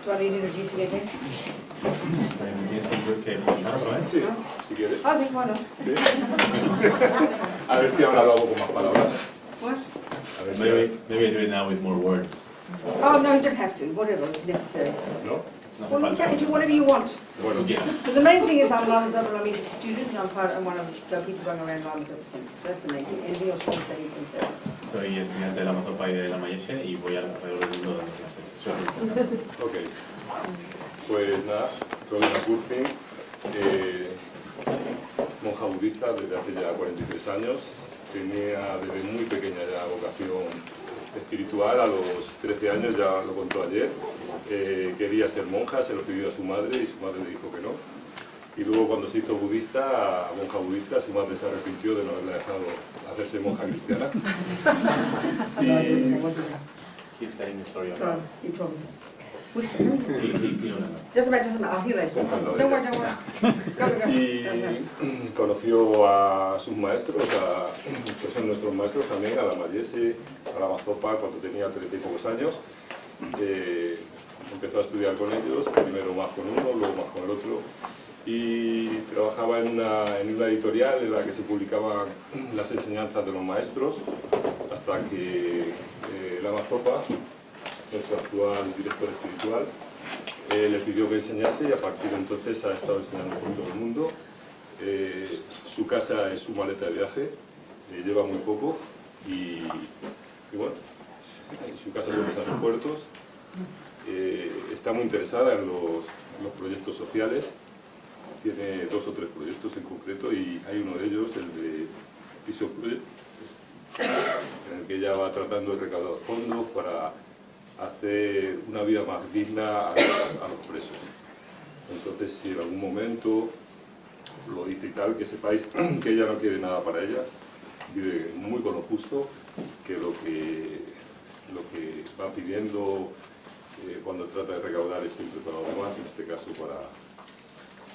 Do I need introducing again? Sí, si quieres. I think why not? Sí. A ver si ahora lo hago con más palabras. What? A ver si Maybe do it now with more words. Oh no, you don't have to. Whatever is necessary. ¿No? Well, you can do whatever you want. Bueno, But the main thing is I'm Lama Zopa, I'm a student, and I'm one of the people going around Lama Zopa Center. So that's the main thing. Anything else you want to say, you can say. Soy estudiante de Lama Zopa y de Lama Yeshe y voy alrededor del mundo dando clases. ok. Pues nada, Robina Courtin, monja budista desde hace ya 43 años. Tenía desde muy pequeña ya vocación espiritual, a los 13 años, ya lo contó ayer. Quería ser monja, se lo pidió a su madre y su madre le dijo que no. Y luego cuando se hizo budista, monja budista, su madre se arrepintió de no haberle dejado hacerse monja cristiana. He's telling the story Sorry, about... you told me. Sí, no. Doesn't matter, I'll hear later. Don't worry. Go. Y conoció a sus maestros, que son nuestros maestros también, a Lama Yeshe, a Lama Zopa, cuando tenía 30 y pocos años. Empezó a estudiar con ellos, primero más con uno, luego más con el otro. Y trabajaba en una editorial en la que se publicaban las enseñanzas de los maestros, hasta que Lama Zopa, nuestro actual director espiritual, le pidió que enseñase y a partir de entonces ha estado enseñando por todo el mundo. Su casa es su maleta de viaje, lleva muy poco y bueno, su casa son los aeropuertos. Está muy interesada en los proyectos sociales, tiene 2 o 3 proyectos en concreto y hay uno de ellos, el de Piso Project, en el que ella va tratando de recaudar fondos para hacer una vida más digna a los presos. Entonces, si en algún momento lo dice y tal, que sepáis que ella no quiere nada para ella, vive muy con lo justo, que lo que va pidiendo cuando trata de recaudar es siempre para los demás, en este caso para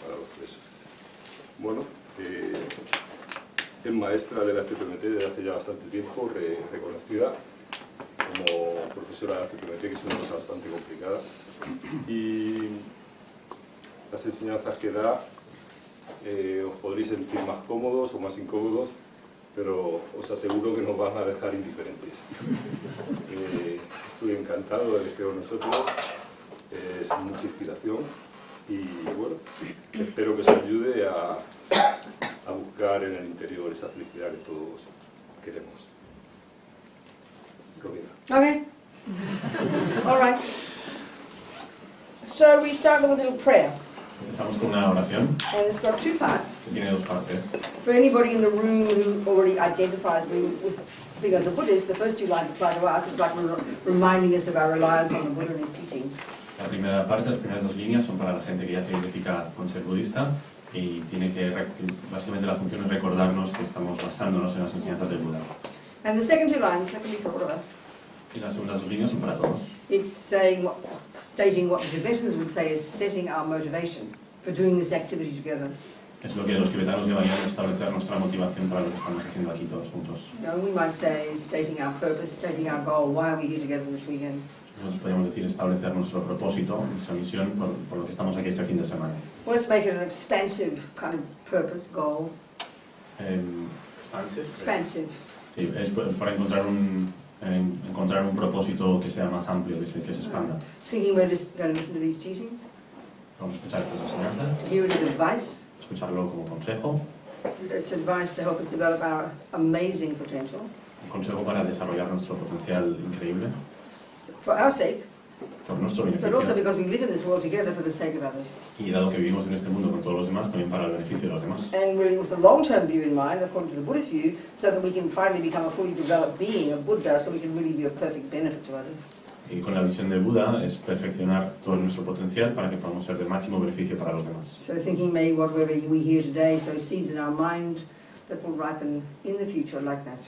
los presos. Bueno, es maestra de la FPMT desde hace ya bastante tiempo, reconocida como profesora de la FPMT, que es una cosa bastante complicada, y las enseñanzas que da os podréis sentir más cómodos o más incómodos, pero os aseguro que nos van a dejar indiferentes. Estoy encantado de que esté con nosotros, es mucha inspiración y bueno, espero que os ayude a buscar en el interior esa felicidad que todos queremos. Robina. Okay. All right. So we start with a little prayer. Empezamos con una oración And it's got 2 parts. que tiene 2 partes. For anybody in the room who already identifies me with being as a Buddhist, the first 2 lines apply to us. It's like reminding us of our reliance on the Buddha and his teachings. La primera parte, las primeras 2 líneas son para la gente que ya se identifica con ser budista y tiene que, básicamente la función es recordarnos que estamos basándonos en las enseñanzas del Buda. And the second 2 lines, that can be for all of us. Y las segundas 2 líneas son para todos. It's stating what the Tibetans would say is setting our motivation for doing this activity together. Es lo que los tibetanos llamarían establecer nuestra motivación para lo que estamos haciendo aquí todos juntos. Now, we might say stating our purpose, stating our goal. Why are we here together this weekend? Nos podríamos decir establecer nuestro propósito, nuestra misión por lo que estamos aquí este fin de semana. Let's make it an expansive kind of purpose, goal. Expansive. Sí, es para encontrar un propósito que sea más amplio, que se expanda. Thinking we're just going to listen to these teachings, Vamos a escuchar estas enseñanzas, hear it as advice. escucharlo como consejo, It's advice to help us develop our amazing potential un consejo para desarrollar nuestro potencial increíble, for our sake, por nuestro but also beneficio, because we live in this world together for the sake of others. y dado que vivimos en este mundo con todos los demás, también para el beneficio de los demás. And really with the long-term view in mind, according to the Buddhist view, so that we can finally become a fully developed being, a Buddha, so we can really be a perfect benefit to others. Y con la visión de Buda es perfeccionar todo nuestro potencial para que podamos ser de máximo beneficio para los demás. So thinking maybe whatever we hear today, so seeds in our mind that will ripen in the future like that.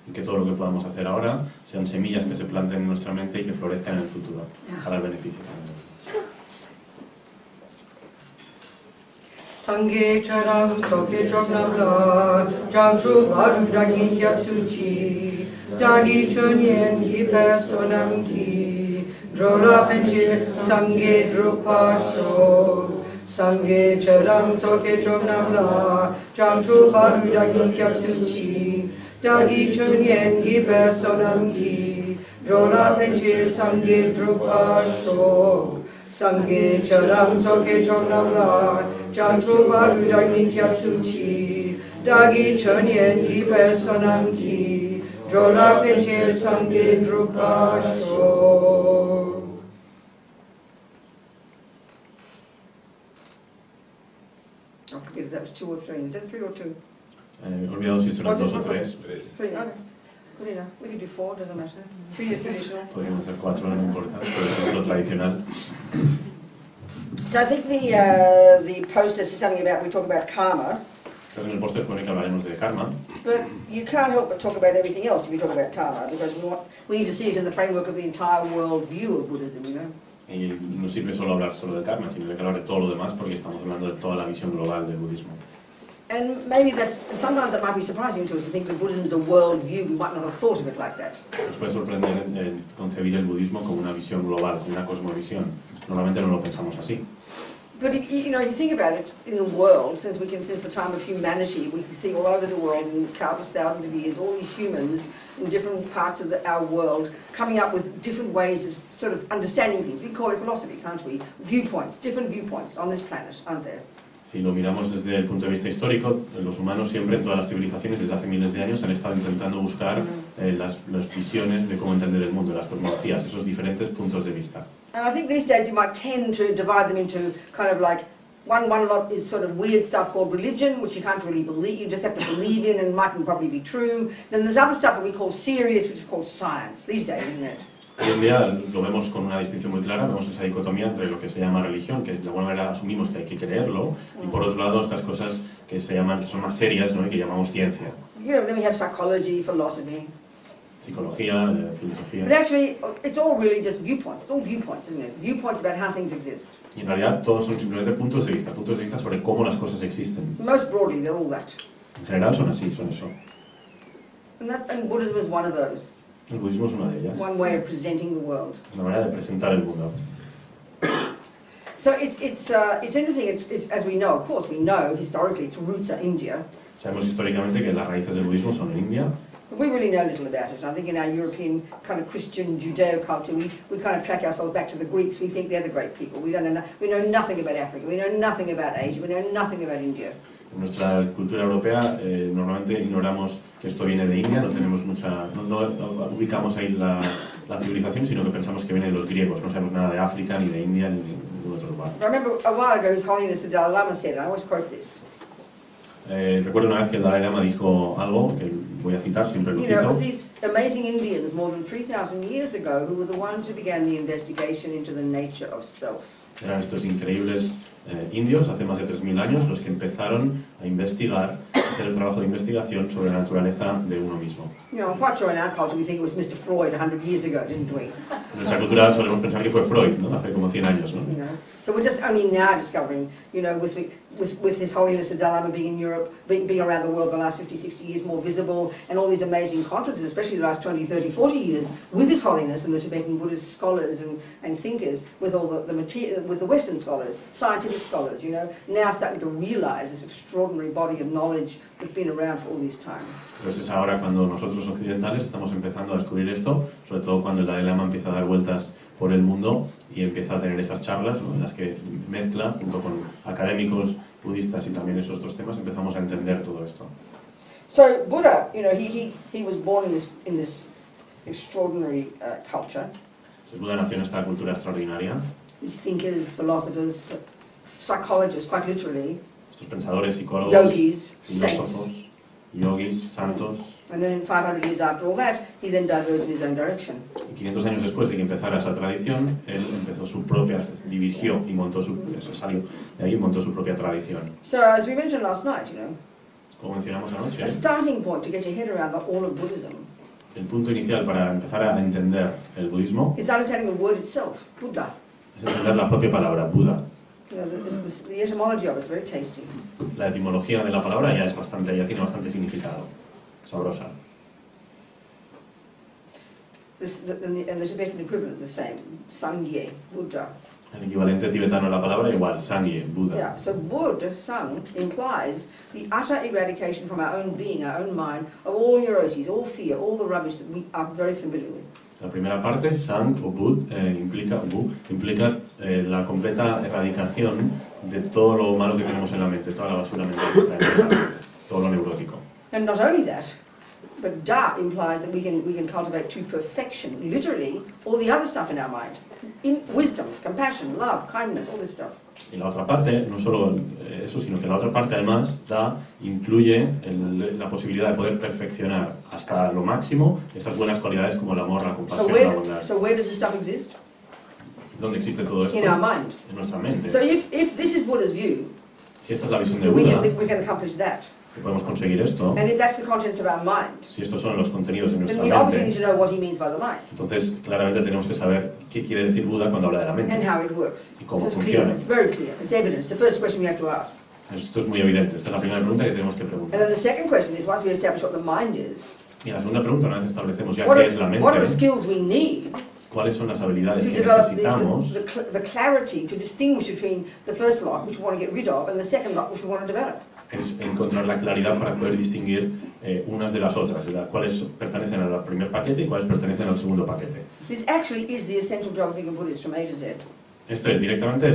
Y que todo lo que podamos hacer ahora sean semillas que se planten en nuestra mente y que florezcan en el futuro, para el beneficio de los demás. Sangye charam soke chognam la, jamchu varu dagi hyapsuchi, dagi chunyen yi personam ki, drola penche sangye drupasho, sangye charam soke chomnamla, jamchu baru dagni kyapsuchi, dagi chunyen gibe sonam ki, drola penche sangye drupasho, sangye charam soke chomnamla, jamchu baru dagni kyapsuchi, dagi chunyen gibe sonam ki, drola penche sangye drupasho. I forget if that was 2 or 3. Is that 3 or 2? He olvidado si son 2 o 3. 3, no? Good enough. We can do 4, doesn't matter. 3 is traditional. Podríamos hacer 4, no importa, pero es lo tradicional. So I think the poster says something about, we talk about karma, Creo que en el póster pone que hablaremos de karma, but you can't help but talk about everything else if you talk about karma, because we need to see it in the framework of the entire world view of Buddhism, you know. y no sirve solo hablar solo del karma, sino que hay que hablar de todo lo demás porque estamos hablando de toda la visión global del budismo. And maybe sometimes that might be surprising to us to think that Buddhism is a world view. We might not have thought of it like that. Nos puede sorprender concebir el budismo como una visión global, como una cosmovisión. Normalmente no lo pensamos así. But if you think about it, in the world, since the time of humanity, we can see all over the world in countless thousands of years, all these humans in different parts of our world coming up with different ways of sort of understanding things. We call it philosophy, can't we? Viewpoints, different viewpoints on this planet, aren't there? Si lo miramos desde el punto de vista histórico, los humanos siempre en todas las civilizaciones desde hace miles de años han estado intentando buscar las visiones de cómo entender el mundo, las cosmologías, esos diferentes puntos de vista. And I think these days you might tend to divide them into kind of like, one lot is sort of weird stuff called religion, which you can't really believe, you just have to believe in and mightn't probably be true. Then there's other stuff that we call serious, which is called science, these days, isn't it? Hoy en día lo vemos con una distinción muy clara, vemos esa dicotomía entre lo que se llama religión, que de alguna manera asumimos que hay que creerlo, y por otro lado estas cosas que son más serias, ¿no? Y que llamamos ciencia. You know, then we have psychology, philosophy. Psicología, filosofía. But actually, it's all really just viewpoints. It's all viewpoints, isn't it? Viewpoints about how things exist. Y en realidad todos son simplemente puntos de vista sobre cómo las cosas existen. Most broadly, they're all that. En general son así, son eso. And Buddhism is one of those. El budismo es una de ellas. One way of presenting the world. Una manera de presentar el mundo. So it's interesting. It's as we know, of course, we know historically its roots are India. Sabemos históricamente que las raíces del budismo son en India. But we really know little about it. I think in our European kind of Christian Judeo culture, we kind of track ourselves back to the Greeks. We think they're the great people. We know nothing about Africa. We know nothing about Asia. We know nothing about India. En nuestra cultura europea normalmente ignoramos que esto viene de India, no ubicamos ahí la civilización, sino que pensamos que viene de los griegos, no sabemos nada de África, ni de India, ni de ningún otro lugar. I remember a while ago His Holiness the Dalai Lama said, and I always quote this. Recuerdo una vez que el Dalai Lama dijo algo, que voy a citar, siempre lo You know, it was cito. these amazing Indians more than 3,000 years ago who were the ones who began the investigation into the nature of self. Eran estos increíbles indios, hace más de 3.000 años, los que empezaron a investigar, a hacer el trabajo de investigación sobre la naturaleza de uno mismo. You know, I'm quite sure in our culture we think it was Mr. Freud 100 years ago, didn't we? En nuestra cultura solemos pensar que fue Freud, ¿no? Hace como 100 años, ¿no? You know, so we're just only now discovering, you know, with His Holiness the Dalai Lama being in Europe, being around the world the last 50, 60 years more visible, and all these amazing conferences, especially the last 20, 30, 40 years, with His Holiness and the Tibetan Buddhist scholars and thinkers, with all the material, with the Western scholars, scientific scholars, you know, now starting to realize this extraordinary body of knowledge that's been around for all this time. Entonces ahora cuando nosotros occidentales estamos empezando a descubrir esto, sobre todo cuando el Dalai Lama empieza a dar vueltas por el mundo y empieza a tener esas charlas, ¿no? En las que mezcla junto con académicos budistas y también esos otros temas, empezamos a entender todo esto. So Buddha, you know, he was born in this extraordinary culture. El Buda nació en esta cultura extraordinaria. These thinkers, philosophers, psychologists, quite literally, Estos pensadores, psicólogos, yogis, filósofos, saints. yogis, santos. And then 500 years after all that, he then diverged in his own direction. Y 500 años después de que empezara esa tradición, él empezó su propia, dirigió y montó salió de ahí y montó su propia tradición. So as we mentioned last night, you know, Como mencionamos anoche, a starting point to get your head around all of Buddhism el punto inicial para empezar a entender el budismo is understanding the word itself, Buddha. es entender la propia palabra, Buda. You know, the etymology of it is very tasty. La etimología de la palabra ya tiene bastante significado, sabrosa. And the Tibetan equivalent, the same, Sangye, Buddha. El equivalente tibetano a la palabra igual, Sangye, Buda. Yeah, so Buddha, Sang, implies the utter eradication from our own being, our own mind, of all neuroses, all fear, all the rubbish that we are very familiar with. La primera parte, Sang o Bud, implica la completa erradicación de todo lo malo que tenemos en la mente, toda la basura mental que traemos en la mente, todo lo neurótico. And not only that, but Da implies that we can cultivate to perfection, literally, all the other stuff in our mind. In wisdom, compassion, love, kindness, all this stuff. Y la otra parte, no solo eso, sino que la otra parte además incluye la posibilidad de poder perfeccionar hasta lo máximo esas buenas cualidades como el amor, la compasión, la bondad. So where does this stuff exist? ¿Dónde existe todo esto? In our mind. En nuestra mente. So if this is Buddha's view, si esta es la visión de Buda, we can accomplish that. Que podemos conseguir esto. And if that's the contents of our mind, si estos son los contenidos de nuestra then we obviously need to know what he means by the mind. Entonces, claramente tenemos que saber qué quiere decir Buda cuando habla de la mente. And how it works. Y cómo so funciona. It's very clear. It's evident. It's the first question we have to ask. Esto es muy evidente. Esta es la primera pregunta que tenemos que preguntar. And then the second question is, once we establish what the mind is, y la segunda pregunta, una vez establecemos ya what qué es la mente, are the skills we need cuáles son las habilidades to que develop necesitamos the clarity to distinguish between the first lot, which we want to get rid of, and the second lot, which we want to develop. Es encontrar la claridad para poder distinguir unas de las otras, cuáles pertenecen al primer paquete y cuáles pertenecen al segundo paquete. This actually is the essential job of being a Buddhist from A to Z. Esto es directamente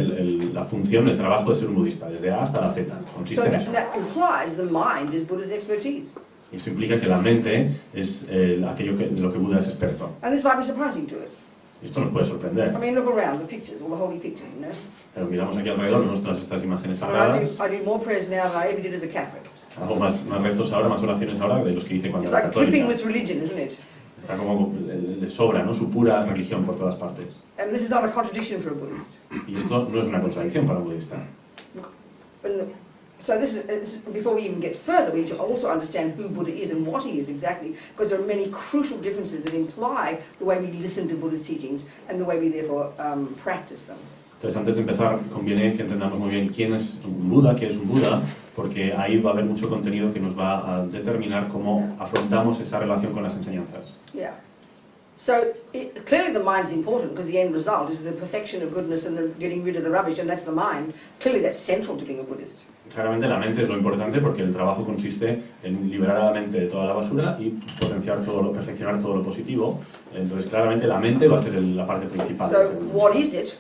la función, el trabajo de ser un budista, desde A hasta la Z. Consiste en eso. That implies the mind is Buddha's expertise. Y eso implica que la mente es aquello de lo que Buda es experto. And this might be surprising to us. Esto nos puede sorprender. I mean, look around the pictures, all the holy pictures, you know. Pero miramos aquí alrededor, vemos todas estas imágenes I sagradas. do more prayers now than I ever did as a Catholic. Hago más rezos ahora, más oraciones ahora de los que hice cuando It's era like clipping católica. with religion, isn't it? Está como le sobra, ¿no? Su pura religión por todas partes. And this is not a contradiction for a Buddhist. Y esto no es una contradicción para un budista. So this is, before we even get further, we need to also understand who Buddha is and what he is exactly, because there are many crucial differences that imply the way we listen to Buddha's teachings and the way we therefore practice them. Entonces, antes de empezar, conviene que entendamos muy bien quién es un Buda, qué es un Buda, porque ahí va a haber mucho contenido que nos va a determinar cómo afrontamos esa relación con las enseñanzas. Yeah. So clearly the mind is important because the end result is the perfection of goodness and the getting rid of the rubbish, and that's the mind. Clearly that's central to being a Buddhist. Claramente la mente es lo importante porque el trabajo consiste en liberar a la mente de toda la basura y potenciar todo perfeccionar todo lo positivo. Entonces claramente la mente va a ser la parte principal. So what is it?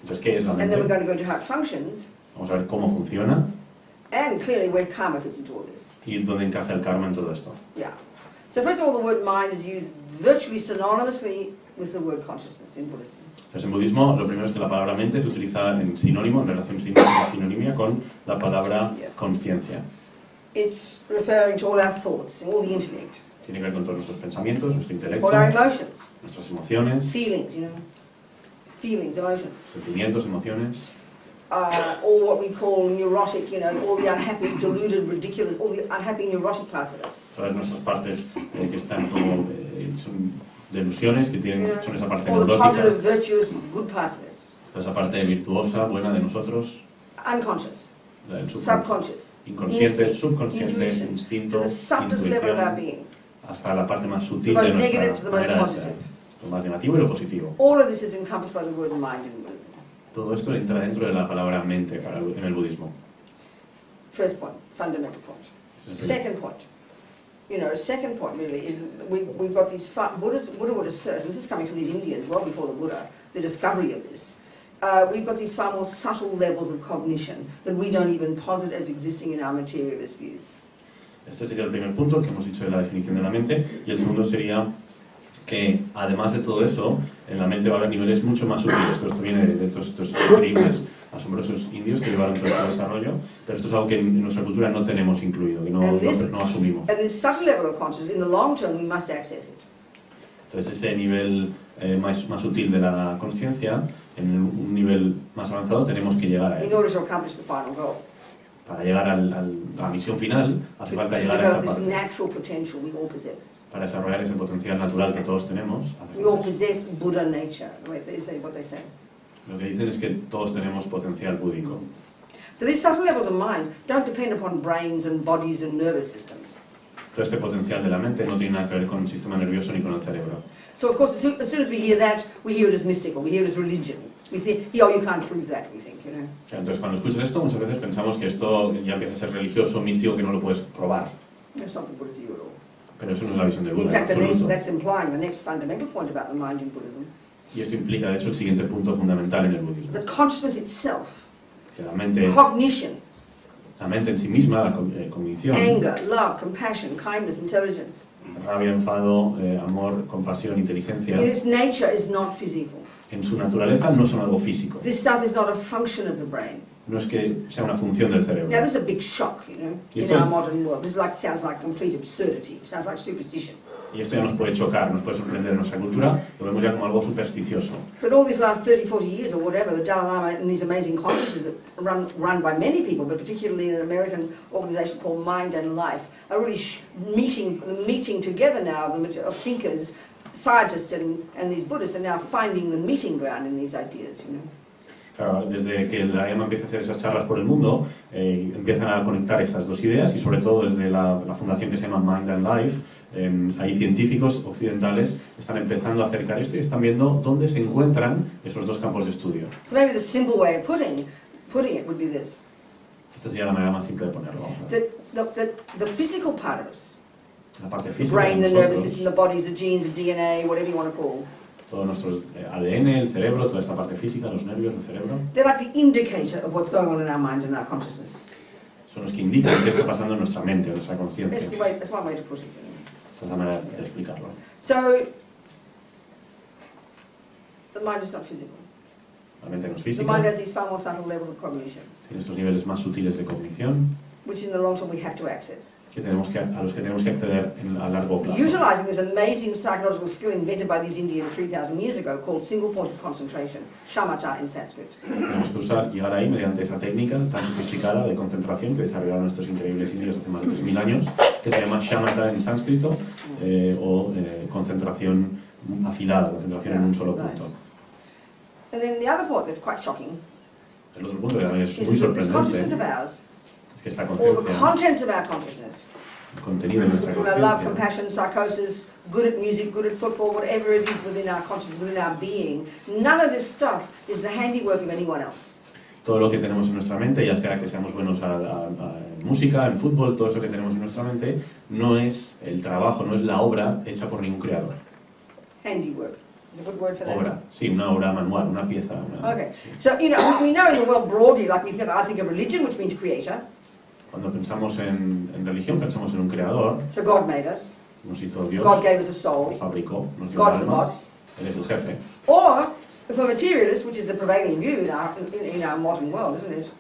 Entonces, ¿qué es la And mente? then we're going to go into how it functions. Vamos a ver cómo funciona And clearly where karma fits into all this. y dónde encaja el karma en todo esto. Yeah. So first of all, the word mind is used virtually synonymously with the word consciousness in Buddhism. Pues en budismo lo primero es que la palabra mente se utiliza en sinónimo, en relación sinonimia con la palabra conciencia. It's referring to all our thoughts, all the intellect. Tiene que ver con todos nuestros pensamientos, nuestro intelecto, All our emotions, nuestras emociones, feelings, you know. Feelings, emotions. sentimientos, emociones, All what we call neurotic, you know, all the unhappy, deluded, ridiculous, all the unhappy neurotic parts of us. todas nuestras partes que están como son delusiones, que tienen, son esa parte All the positive, neurótica, virtuous, good parts of us. toda esa parte virtuosa, buena de nosotros, Unconscious, el subconscious, inconsciente, instinct, subconsciente, intuition, instinto, the subtlest level of our intuición, being. hasta la parte más sutil The most de nuestra negative to the most manera de ser, positive. lo más negativo y lo positivo. All of this is encompassed by the word mind in Buddhism. Todo esto entra dentro de la palabra mente en el budismo. First point, fundamental point. Ese es el primer. Second point. You know, second point really is we've got these Buddha would assert, and this is coming from these Indians well before the Buddha, the discovery of this. We've got these far more subtle levels of cognition that we don't even posit as existing in our materialist views. Este sería el primer punto que hemos dicho de la definición de la mente, y el segundo sería que además de todo eso, en la mente va a haber niveles mucho más sutiles. Esto viene de todos estos increíbles, asombrosos indios que llevaron todo este desarrollo, pero esto es algo que en nuestra cultura no tenemos incluido, que no asumimos. And this subtle level of consciousness, in the long term, we must access it. Entonces ese nivel más sutil de la conciencia, en un nivel más avanzado tenemos que llegar a él. In order to accomplish the final goal. Para llegar a la misión final, hace falta llegar a esa this parte. natural potential we all possess. Para desarrollar ese potencial natural que todos tenemos, hace We all falta eso. possess Buddha nature, the way they say, what they say. Lo que dicen es que todos tenemos potencial búdico. So these subtle levels of mind don't depend upon brains and bodies and nervous systems. todo este potencial de la mente no tiene nada que ver con el sistema nervioso ni con el cerebro. So of course, as soon as we hear that, we hear it as mystical, we hear it as religion. We think, oh, you can't prove that, we think, you know. Entonces, cuando escuchas esto, muchas veces pensamos que esto ya empieza a ser religioso, místico, que no lo puedes probar. That's not the Buddha's view at all. Pero eso no es la visión del In Buda, en fact, absoluto. that's implying the next fundamental point about the mind in Buddhism. Y esto implica, de hecho, el siguiente punto fundamental en el budismo. That consciousness itself, Que la mente en sí misma, la cognición, anger, love, compassion, kindness, intelligence, rabia, enfado, amor, compasión, inteligencia, in its nature is not physical. en su naturaleza no son algo físico. This stuff is not a function of the brain. No es que sea una función del cerebro. Now, this is a big shock, you know, in our modern world. This sounds like complete absurdity, sounds like superstition. Y esto ya nos puede chocar, nos puede sorprender en nuestra cultura, lo vemos ya como algo supersticioso. But all these last 30, 40 years or whatever, the Dalai Lama and these amazing conferences that are run by many people, but particularly an American organization called Mind and Life, are really meeting together now of thinkers, scientists and these Buddhists are now finding the meeting ground in these ideas, you know. Claro, desde que la Lama empieza a hacer esas charlas por el mundo, empiezan a conectar estas dos ideas y sobre todo desde la fundación que se llama Mind and Life, hay científicos occidentales que están empezando a acercar esto y están viendo dónde se encuentran esos dos campos de estudio. So maybe the simple way of putting it would be this. Esta sería la manera más simple de ponerlo. The physical part of us, La parte the física brain, de the nervous nosotros, system, the bodies, the genes, the DNA, whatever you want to call, todos nuestros ADN, el cerebro, toda esta parte física, los nervios, el cerebro, they're like the indicator of what's going on in our mind and our consciousness. son los que indican qué está pasando en nuestra mente, en nuestra conciencia. That's one way to put it. Esa es la manera de explicarlo. So, the mind is not physical. La mente no es The física, mind has these far more subtle levels of cognition, tiene estos niveles más sutiles de cognición which in the long term we have to access. a los que tenemos que acceder a largo plazo. Utilizing this amazing psychological skill invented by these Indians 3,000 years ago called single point of concentration, shamatha in Sanskrit. Tenemos que llegar ahí mediante esa técnica tan sofisticada de concentración que desarrollaron nuestros increíbles indios hace más de 3.000 años, que se llama shamatha en sánscrito, o concentración afilada, concentración en un solo punto. And then the other part that's quite shocking El otro punto que también es is muy that this consciousness sorprendente of ours, es que esta or the conciencia, contents of our consciousness, el contenido de nuestra love, conciencia, compassion, psychosis, good at music, good at football, whatever it is within our consciousness, within our being, none of this stuff is the handiwork of anyone else. todo lo que tenemos en nuestra mente, ya sea que seamos buenos en música, en fútbol, todo eso que tenemos en nuestra mente, no es el trabajo, no es la obra hecha por ningún creador. Handiwork. Is a good word for that? Obra, sí, una obra manual, una pieza. Okay, so you know, we know in the world broadly, like I think of religion, which means creator. Cuando pensamos en religión, pensamos en un creador, So God made us. nos hizo Dios, God gave us a soul. nos fabricó, nos dio God's un the alma, boss. Él es el jefe. Or if we're materialist, which is the prevailing view in our modern world, isn't it?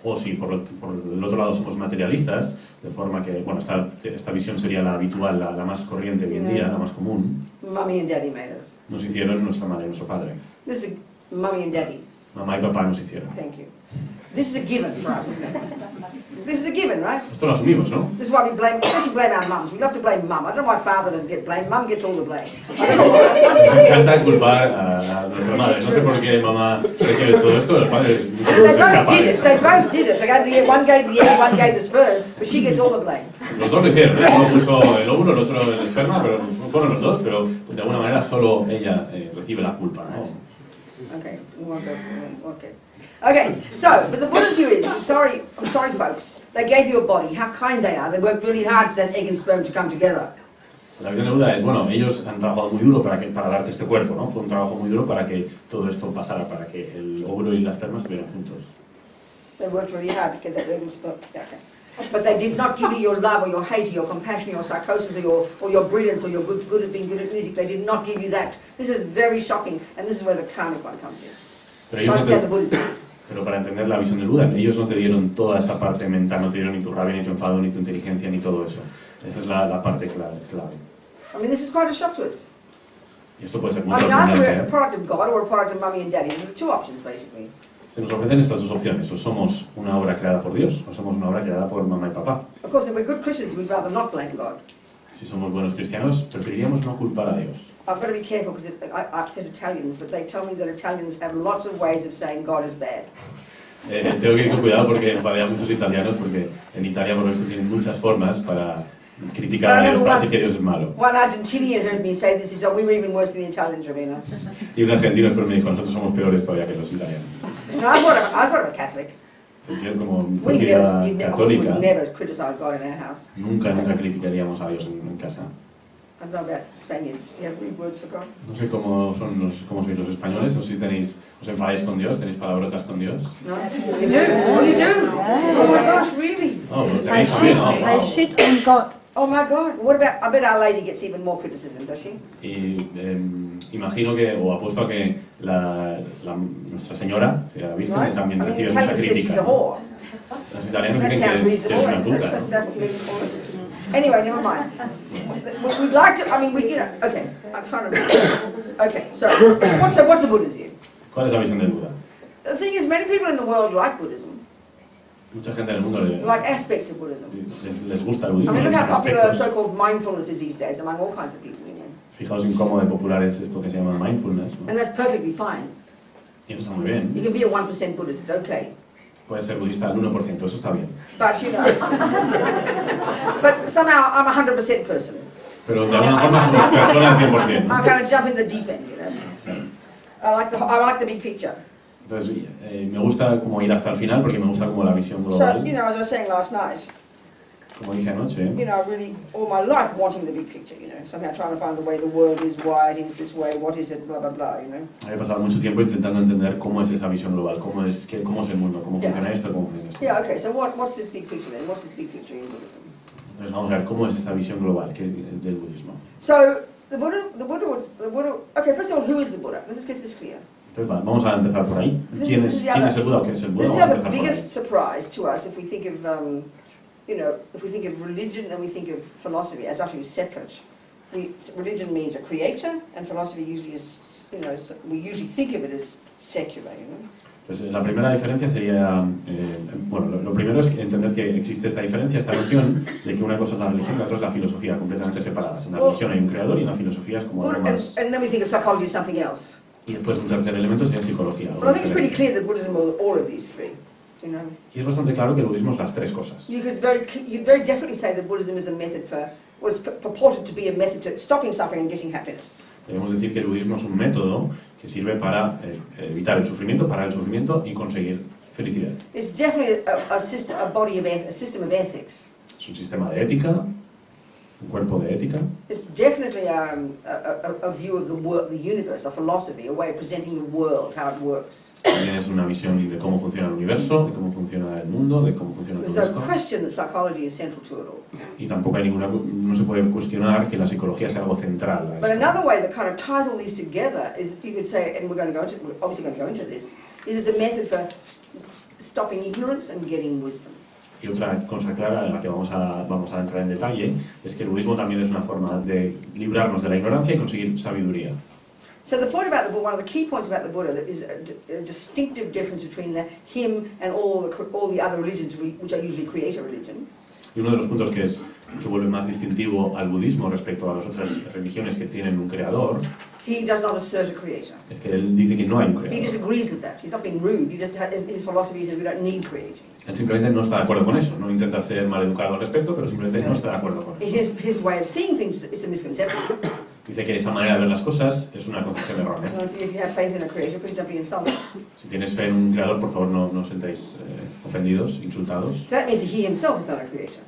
O si por el otro lado somos materialistas, de forma que, bueno, esta visión sería la habitual, la más corriente hoy en día, la más común, Mummy and Daddy made us. nos hicieron nuestra madre y nuestro padre. This is Mummy and Daddy. Mamá y papá nos hicieron. Thank you. This is a given for us, isn't it? This is a given, right? Esto lo asumimos, ¿no? This is why we especially blame our mums. We love to blame mum. I don't know why father doesn't get blamed. Mum gets all the blame. I don't know why. Nos encanta culpar a nuestra madre. No sé por qué mamá recibe todo esto, el padre They both did it. They both did it. One gave the egg, one gave the sperm, but she gets all the blame. Los dos lo hicieron, ¿eh? Uno puso el óvulo, el otro el esperma, pero fueron los dos, pero de alguna manera solo ella recibe la culpa, ¿no? Okay, we won't go. Okay. Okay, so, but the Buddha's view is, I'm sorry folks, they gave you a body, how kind they are, they worked really hard for that egg and sperm to come together. La visión de Buda es, bueno, ellos han trabajado muy duro para darte este cuerpo, ¿no? Fue un trabajo muy duro para que todo esto pasara, para que el óvulo y la esperma estuvieran juntos. They worked really hard to get that egg and sperm. Okay. But they did not give you your love or your hate or your compassion or your psychosis or your brilliance or your good at being good at music. They did not give you that. This is very shocking, and this is where the karmic one comes in. Pero para entender la visión del Buda, ellos no te dieron toda esa parte mental, no te dieron ni tu rabia, ni tu enfado, ni tu inteligencia, ni todo eso. Esa es la parte clave. I mean, this is quite a shock to us. Y esto puede ser muy I mean, either we're a sorprendente. product of God or a product of Mummy and Daddy. There are two options, basically. Se nos ofrecen estas dos opciones, o somos una obra creada por Dios, o somos una obra creada por mamá y papá. Of course, if we're good Christians, we'd rather not blame God. Si somos buenos cristianos, preferiríamos no culpar a Dios. I've got to be careful because I've said Italians, but they tell me that Italians have lots of ways of saying God is bad. Tengo que ir con cuidado porque enfadé a muchos italianos, porque en Italia por lo visto tienen muchas formas para criticar a Dios para decir que Dios es malo. One Argentinian heard me say this, he said, we were even worse than the Italians, Robina. Y un argentino después me dijo, nosotros somos peores todavía que los italianos. And I brought up a Catholic. Es decir, como We criada would católica, never criticize God in our house. nunca criticaríamos a Dios en casa. I don't know about Spaniards. You have any words for God? No sé cómo sois los españoles, o si os enfadáis con Dios, tenéis palabrotas con Dios. No? You do? Oh, you do? Oh my gosh, really? Oh, pero I tenéis shit, también, I shit on God. Oh my God. What about, I bet Our Lady gets even more criticism, does she? Y imagino que, o apuesto a que Nuestra Señora, la Virgen, Right? también I mean, the recibe mucha Italians say she's crítica. a whore. Los italianos That dicen sounds que es reasonable. una That's puta, that's ¿no? absolutely Anyway, never mind. We'd like to, I mean, okay, I'm trying to, okay, so what's the Buddha's view? ¿Cuál es la visión del Buda? The thing is, many people in the world like Buddhism, Mucha gente en el mundo like aspects of Buddhism. les gusta el I budismo, mean, look les how gustan popular aspectos. so-called mindfulness is these days among all kinds of people, you know. Fijaos en cómo de popular es esto que se llama mindfulness, ¿no? And that's perfectly fine. Y eso está muy bien. You can be a 1% Buddhist, it's okay. Puedes ser budista al 1%, eso está bien. But, you know, but somehow I'm a 100% person. Pero de alguna forma somos personas al 100%, ¿no? I kind of jump in the deep end, you know. Claro. I like the big picture. Entonces, me gusta como ir hasta el final porque me gusta como la visión So, global. you know, as I was saying last night, Como dije anoche, you know, really all my life wanting the big picture, you know, somehow trying to find the way the world is, why it is this way, what is it, blah, blah, blah, you know. he pasado mucho tiempo intentando entender cómo es esa visión global, cómo es el mundo, cómo Yeah. funciona esto, cómo funciona esto. Yeah, okay, so what's this big picture then? What's this big picture in Buddhism? Entonces vamos a ver cómo es esta visión global del budismo. So, the Buddha, okay, first of all, who is the Buddha? Let's just get this clear. Entonces vamos a empezar por ahí. ¿Quién es el Buda o qué es el Buda? This is Vamos a the empezar por ahí. biggest surprise to us if we think of, you know, if we think of religion and we think of philosophy as utterly separate. Religion means a creator, and philosophy usually is, you know, we usually think of it as secular, you know. Pues la primera diferencia sería, bueno, lo primero es entender que existe esta diferencia, esta noción de que una cosa es la religión y la otra es la filosofía, completamente separadas. En la religión hay un creador y en la filosofía es como algo más. And then we think of psychology as something else. Y después un tercer elemento sería psicología. But I think it's pretty clear that Buddhism is all of these three, you know. Y es bastante claro que el budismo es las tres cosas. You'd very definitely say that Buddhism is a method for, what is purported to be a method to stopping suffering and getting happiness. Debemos decir que el budismo es un método que sirve para evitar el sufrimiento, parar el sufrimiento y conseguir felicidad. It's definitely a system of ethics. Es un sistema de ética, un cuerpo de ética. It's definitely a view of the universe, a philosophy, a way of presenting the world, how it works. También es una visión de cómo funciona el universo, de cómo funciona el mundo, de cómo funciona There's todo no esto. question that psychology is central to it all. Y tampoco hay no se puede cuestionar que la psicología sea algo central a But esto. another way that kind of ties all these together is, you could say, and we're obviously going to go into this, is a method for stopping ignorance and getting wisdom. Y otra cosa clara en la que vamos a entrar en detalle es que el budismo también es una forma de librarnos de la ignorancia y conseguir sabiduría. So the point about the Buddha, one of the key points about the Buddha, that is a distinctive difference between him and all the other religions, which are usually creator religion. Y uno de los puntos que vuelve más distintivo al budismo respecto a las otras religiones que tienen un creador He does not assert a creator. es que él dice que no hay un He creador. disagrees with that. He's not being rude. He just his philosophy says we don't need creating. Él simplemente no está de acuerdo con eso, no intenta ser maleducado al respecto, pero simplemente no está de acuerdo con eso. His way of seeing things is a misconception. Dice que esa manera de ver las cosas es una concepción errónea. If you have faith in a creator, please don't be insulted. Si tienes fe en un creador, por favor no os sentáis ofendidos, insultados. So that means that he himself is not a creator.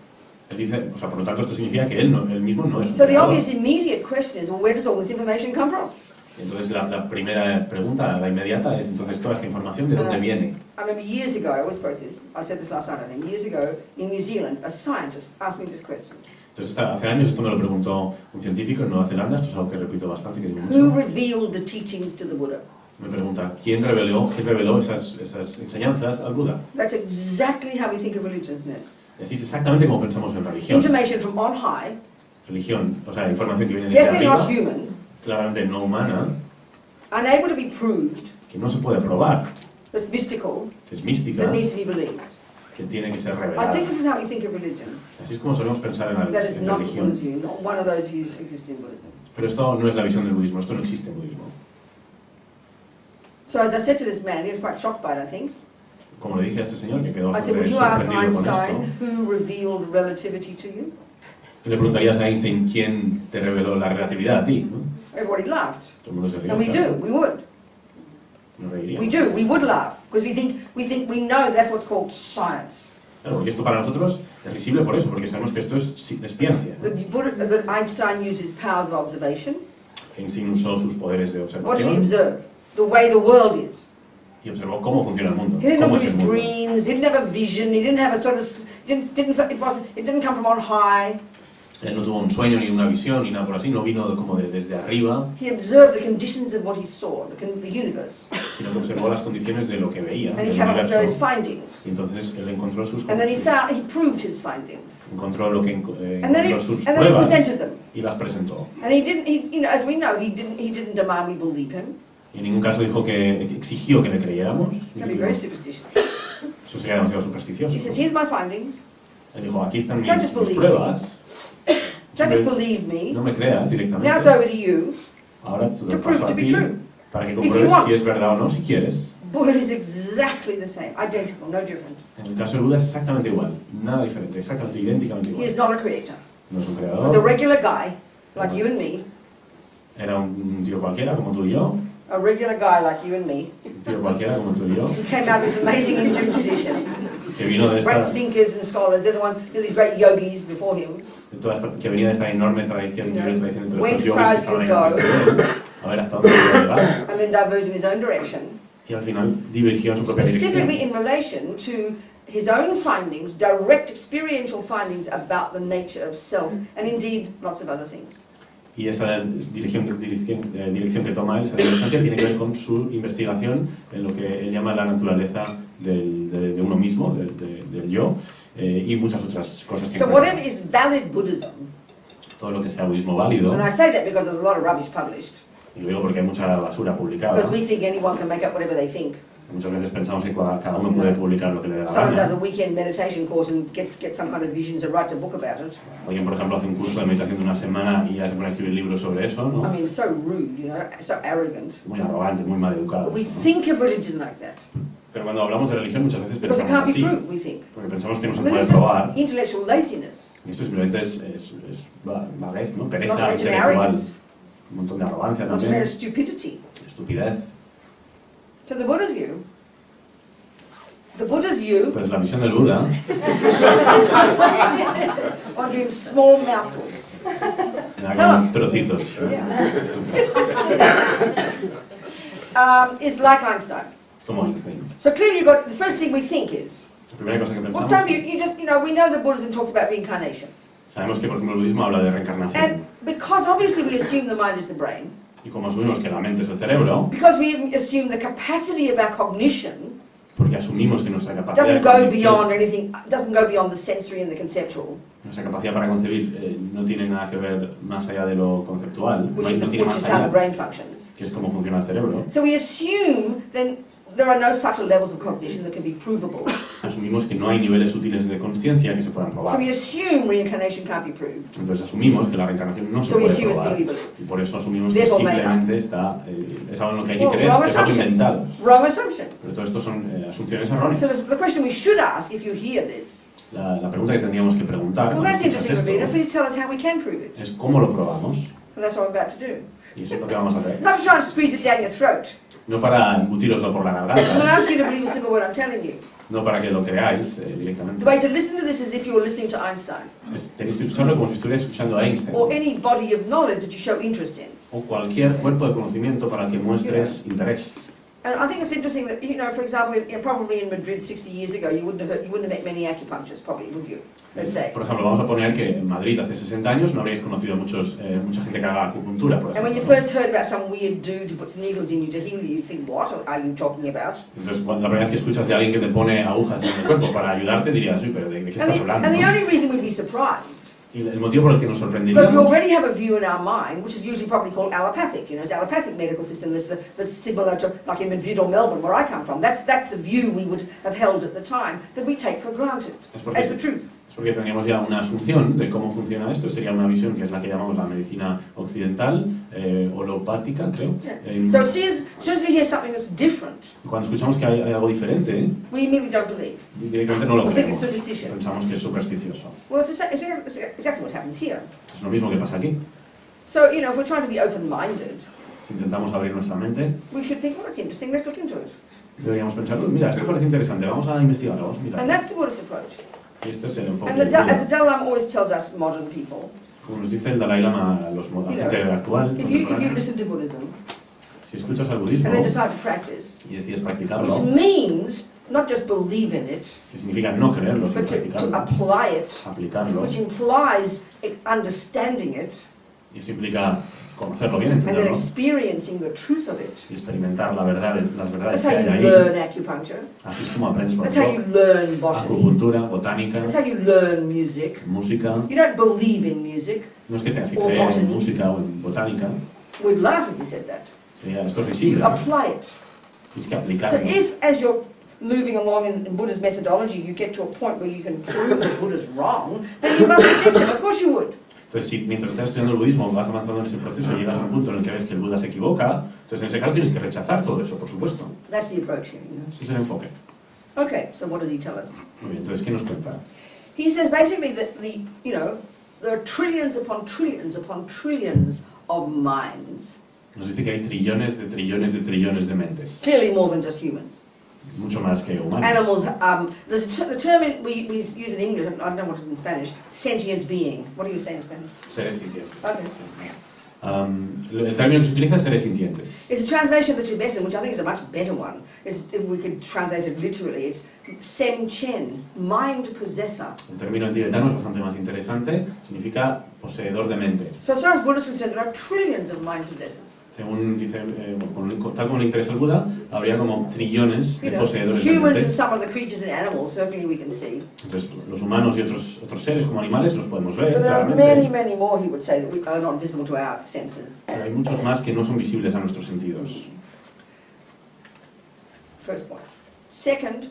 Él dice, o sea, por lo tanto esto significa que él mismo no es un So the creador. obvious immediate question is, well, where does all this information come from? Entonces la primera pregunta, la inmediata, es entonces toda esta información ¿de dónde viene? I remember years ago, I always quote this, I said this last night, I think, years ago in New Zealand, a scientist asked me this question. Entonces hace años esto me lo preguntó un científico en Nueva Zelanda, esto es algo que repito bastante, que digo Who mucho. revealed the teachings to the Buddha? Me pregunta, ¿quién reveló esas enseñanzas al Buda? That's exactly how we think of religion, isn't it? Y así es exactamente como pensamos en religión. Information from on high, Religión, o sea, información que viene desde definitely not arriba, human, claramente no humana, unable to be proved, que no se puede probar, that's mystical, que es mística, that needs to be believed. que tiene que ser I revelada. think this is how we think of religion. Así es como solemos pensar en la That is not religión. Buddha's view, not one of those views exists in Buddhism. Pero esto no es la visión del budismo, esto no existe en budismo. So as I said to this man, he was quite shocked by it, I think. Como le dije a este señor, que quedó I said, would you ask sorprendido con esto, Einstein who revealed relativity to you? Le preguntarías a Einstein quién te reveló la relatividad a ti, ¿no? Everybody laughed. Todo el mundo se ríe. And we claro. do, we would. Nos reiríamos. We do, we would laugh. Because we know that's what's called science. Claro, porque esto para nosotros es risible por eso, porque sabemos que esto es ciencia, ¿no? That Einstein uses powers of observation. Einstein usó sus poderes de What did he observación observe? The way the world is. y observó cómo funciona el mundo, He didn't cómo look at es his el mundo. dreams, he didn't have a vision, he didn't have a sort of, it didn't come from on high. Él no tuvo un sueño, ni una visión, ni nada por así, no vino como desde arriba, He observed the conditions of what he saw, the universe. sino que observó las condiciones de lo que veía, And he del came up with various universo. findings. Y entonces él encontró sus And then he conclusiones, proved his findings. encontró lo que And then encontró sus and then he pruebas presented them. y las presentó. And he didn't, as we know, he didn't demand we believe him. Y en ningún caso dijo que exigió que le creyéramos. ni That'd que be very no. superstitious. Eso sería demasiado supersticioso. He says, ¿no? here's my findings. Él dijo, aquí están Don't mis just believe pruebas. Don't just No believe me. me creas directamente. Now it's over to you Ahora te to lo prove paso it to a be ti true. para que you compruebes want. si es verdad o no, si quieres. Buddha is exactly the same, identical, no different. En el caso de Buda es exactamente igual, nada diferente, exactamente idénticamente He igual. is not a creator. No es un He was a creador, regular guy, like you and me. era un tío cualquiera como tú y yo, A regular guy like you and me. un tío cualquiera como tú y yo, He came out of this amazing Indian tradition. que vino de Great esta, thinkers and scholars, they're the ones, these great yogis before him. que venía de esta enorme tradición, increíble tradición entre Went estos as far yogis as que estaban ahí you antes de él, a ver hasta dónde podía llegar, And then diverged in his own direction. y al final dirigió en su propia Specifically dirección. in relation to his own findings, direct experiential findings about the nature of self, and indeed lots of other things. Y esa dirección que toma él, esa diligencia, tiene que ver con su investigación en lo que él llama la naturaleza de uno mismo, del yo, y muchas otras cosas que So encuentra. whatever is valid Buddhism, Todo lo que sea budismo válido, and I say that because there's a lot of rubbish published, y lo digo porque hay mucha basura publicada, because we think anyone can make up whatever they think. muchas veces pensamos que cada uno puede publicar lo que le dé la Someone does a gana. weekend meditation course and gets some kind of visions and writes a book about it. Alguien, por ejemplo, hace un curso de meditación de una semana y ya se pone a escribir libros sobre eso, ¿no? I mean, so rude, so arrogant. Muy arrogante, muy mal educado. But we ¿no? think of religion like that, Pero cuando hablamos de religión muchas veces because it pensamos can't be así, proved, we think. porque pensamos que no se I mean, puede it's just probar. intellectual laziness, Y esto simplemente es vaguez, ¿no? not to Pereza mention intelectual, arrogance, un montón de arrogancia not to también, mention stupidity. estupidez. To the Buddha's view, Entonces la visión del Buda, I want to give him small mouthfuls. era con trocitos. Is like Einstein. Como Einstein. So clearly you've got, the first thing we think is, La primera cosa que well, pensamos, don't you just, we know that Buddhism talks about reincarnation. sabemos que por ejemplo el budismo habla de reencarnación. And because obviously we assume the mind is the brain, Y como asumimos que la mente es el cerebro, because we assume the capacity of our cognition porque asumimos que nuestra capacidad, doesn't de go cognición, beyond anything, doesn't go beyond the sensory and the conceptual, nuestra capacidad para concebir no tiene nada que ver más allá de lo conceptual, which no tiene is más how the allá, brain functions. que es cómo funciona el cerebro. So we assume then there are no subtle levels of cognition that can be provable. Asumimos que no hay niveles útiles de conciencia que se puedan So probar. we assume reincarnation can't be proved. Entonces asumimos que la reencarnación no se So we puede assume it's probar. merely belief. Y por eso asumimos que Therefore, made simplemente es algo en lo que hay que Well, creer, wrong que es algo assumptions. inventado. Wrong assumptions. Pero todo esto son asunciones So erróneas. the question we should ask if you hear this, La pregunta que tendríamos que preguntar well, cuando that's escuchas interesting, Robina. esto Please tell us how we can prove it. es cómo lo probamos. And that's what I'm about to do. Y eso es lo que vamos a hacer. Not to try and squeeze it down your throat. No para embutiroslo por la I'm going to garganta, ask you to believe a single word I'm telling you. no para que lo creáis directamente. The way to listen to this is if you were listening to Einstein, Tenéis que escucharlo como si estuvierais escuchando a Einstein. or any body of knowledge that you show interest in. O cualquier cuerpo de conocimiento para el que muestres interés. And I think it's interesting that, for example, probably in Madrid 60 years ago, you wouldn't have met many acupuncturists, probably, would you? Let's say. Por ejemplo, vamos a poner que en Madrid hace 60 años no habríais conocido mucha gente que haga acupuntura, por And when you ejemplo. first heard about some weird dude who puts needles in you to heal you, you think, what are you talking about? Entonces, la primera vez que escuchas de alguien que te pone agujas en el cuerpo para ayudarte, dirías, uy, pero ¿de qué estás hablando? And the ¿no? only reason we'd be surprised, Y el motivo por el que nos because we sorprenderíamos, already have a view in our mind, which is usually probably called allopathic, it's allopathic medical system that's similar to, like in Madrid or Melbourne, where I come from. That's the view we would have held at the time, that we take for granted, es porque, as the truth. es Porque tendríamos ya una asunción de cómo funciona esto, sería una visión que es la que llamamos la medicina occidental, holopática, creo. Yeah. So as soon as we hear something that's different, Cuando escuchamos que hay algo diferente, we immediately don't believe. directamente no lo We think creemos, it's superstition. pensamos que es supersticioso. Well, it's exactly what happens here. Es lo mismo que pasa aquí. So, you know, if we're trying to be open-minded, Si intentamos abrir nuestra mente, we should think, well, that's interesting, let's look into it. deberíamos pensar, mira, esto parece interesante, vamos a investigarlo, vamos a And mirarlo. that's the Buddhist approach. Y este es el enfoque And del as the Buda. Dalai Lama always tells us modern people, Como nos dice el Dalai Lama a la gente actual, if you contemporánea, listen to Buddhism si escuchas al budismo and then decide to practice, y decides which practicarlo, means not just believe in it, que significa no creerlo, sino but to practicarlo, apply it, aplicarlo, which implies understanding it y eso implica conocerlo bien, and then entenderlo, experiencing the truth of it. y experimentar la verdad, las verdades That's que how hay you ahí. learn acupuncture. Así es como aprendes, por That's how you ejemplo, learn botany. acupuntura, botánica, That's how you learn music. música. You don't believe in music. No es que tengas que O creer en botany. música o en botánica, We'd laugh if you said that. sería, esto es You visible, apply it. tienes que So aplicarlo. if, as you're moving along in Buddha's methodology, you get to a point where you can prove that Buddha's wrong, then you must reject it. Of course you would. Entonces, si mientras estás estudiando el budismo vas avanzando en ese proceso y llegas a un punto en el que ves que el Buda se equivoca, entonces en ese caso tienes que rechazar todo eso, por supuesto. That's the approach here. You Ese es el enfoque. know? Okay, so what does he tell us? Muy bien, entonces, ¿qué nos cuenta? He says basically that there are trillions upon trillions upon trillions of minds. Nos dice que hay trillones de trillones de trillones de mentes, Clearly more than just humans. mucho más que humanos. Animals, there's the term we use in English, I don't know what it is in Spanish, sentient being. What do you say in Spanish? Seres sintientes. Okay. El término que se utiliza es seres sintientes. It's a translation of the Tibetan, which I think is a much better one. If we could translate it literally, it's Sem Chen, mind possessor. El término en tibetano es bastante más interesante, significa poseedor de mente. So as far as Buddha is concerned, there are trillions of mind possessors. Según dice, tal como le interesa el Buda, habría como trillones de You know, poseedores de humans and mentes. some of the creatures and animals, certainly we can see. Entonces, los humanos y otros seres como animales los podemos ver But there are claramente. many more, he would say, that are not visible to our senses. Pero hay muchos más que no son visibles a nuestros sentidos. First point. Second,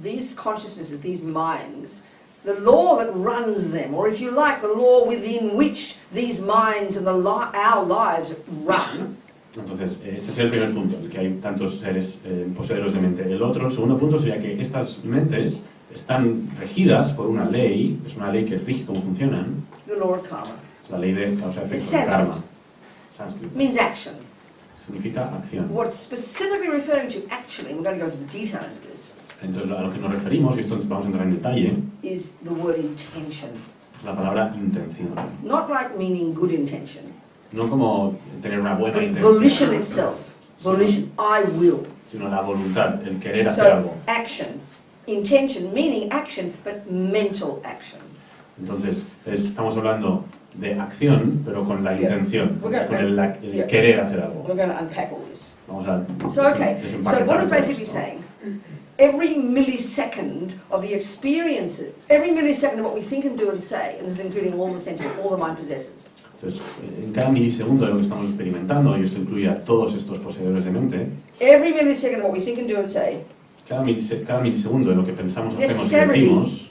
these consciousnesses, these minds, the law that runs them, or if you like, the law within which these minds and our lives run, Entonces, este sería el primer punto, el que hay tantos seres poseedores de mente. El otro, el segundo punto, sería que estas mentes están regidas por una ley, es una ley que rige cómo funcionan, the law of karma, es la ley de causa-efecto, It's el karma. Sanskrit. Sánscrito. means action. Significa acción. What it's specifically referring to, actually, and we're going to go into detail into this, Entonces, a lo que nos referimos, y esto vamos a entrar en detalle, is the word intention. es la palabra intención. Not like meaning good intention, No como tener una buena but intención, volition itself. Volition, I will. sino la voluntad, el querer hacer So, algo. action. Intention, meaning action, but mental action. Entonces, estamos hablando de acción, pero con la Yeah. intención, We're gonna- con el yeah. querer hacer algo. We're going to unpack all this. Vamos a So, okay, so desempaquetar what is todo basically esto. saying? Every millisecond of the experiences, every millisecond of what we think and do and say, and this is including all the sentient, all the mind possessors, Entonces, en cada milisegundo de lo que estamos experimentando, y esto incluye a todos estos poseedores de mente, every millisecond of what we think and do and say cada milisegundo de lo que pensamos, hacemos y Necessarily. decimos,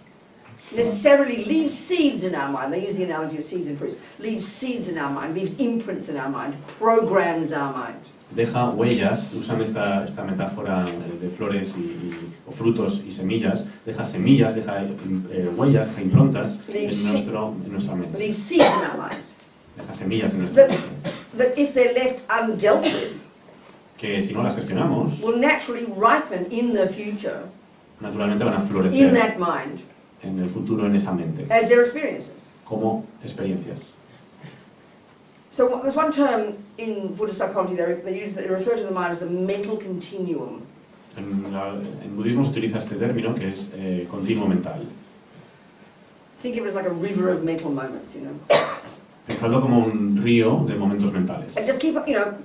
necessarily leaves seeds in our mind. They use the analogy of seeds and fruits. Leaves seeds in our mind, leaves imprints in our mind, programs our mind. deja huellas, usan esta metáfora de flores o frutos y semillas, deja semillas, deja huellas, deja improntas en nuestra mente, Leaves seeds in our minds deja semillas en nuestra mente, that if they're left undealt with, que si no las gestionamos, will naturally ripen in the future, naturalmente van a in florecer that mind, en el futuro en esa mente, as their experiences. como experiencias. So there's one term in Buddhist psychology they refer to the mind as the mental continuum. En budismo se utiliza este término que es continuo mental. Think of it as like a river of mental moments, you know. Pensadlo como un río de momentos mentales. And just keep,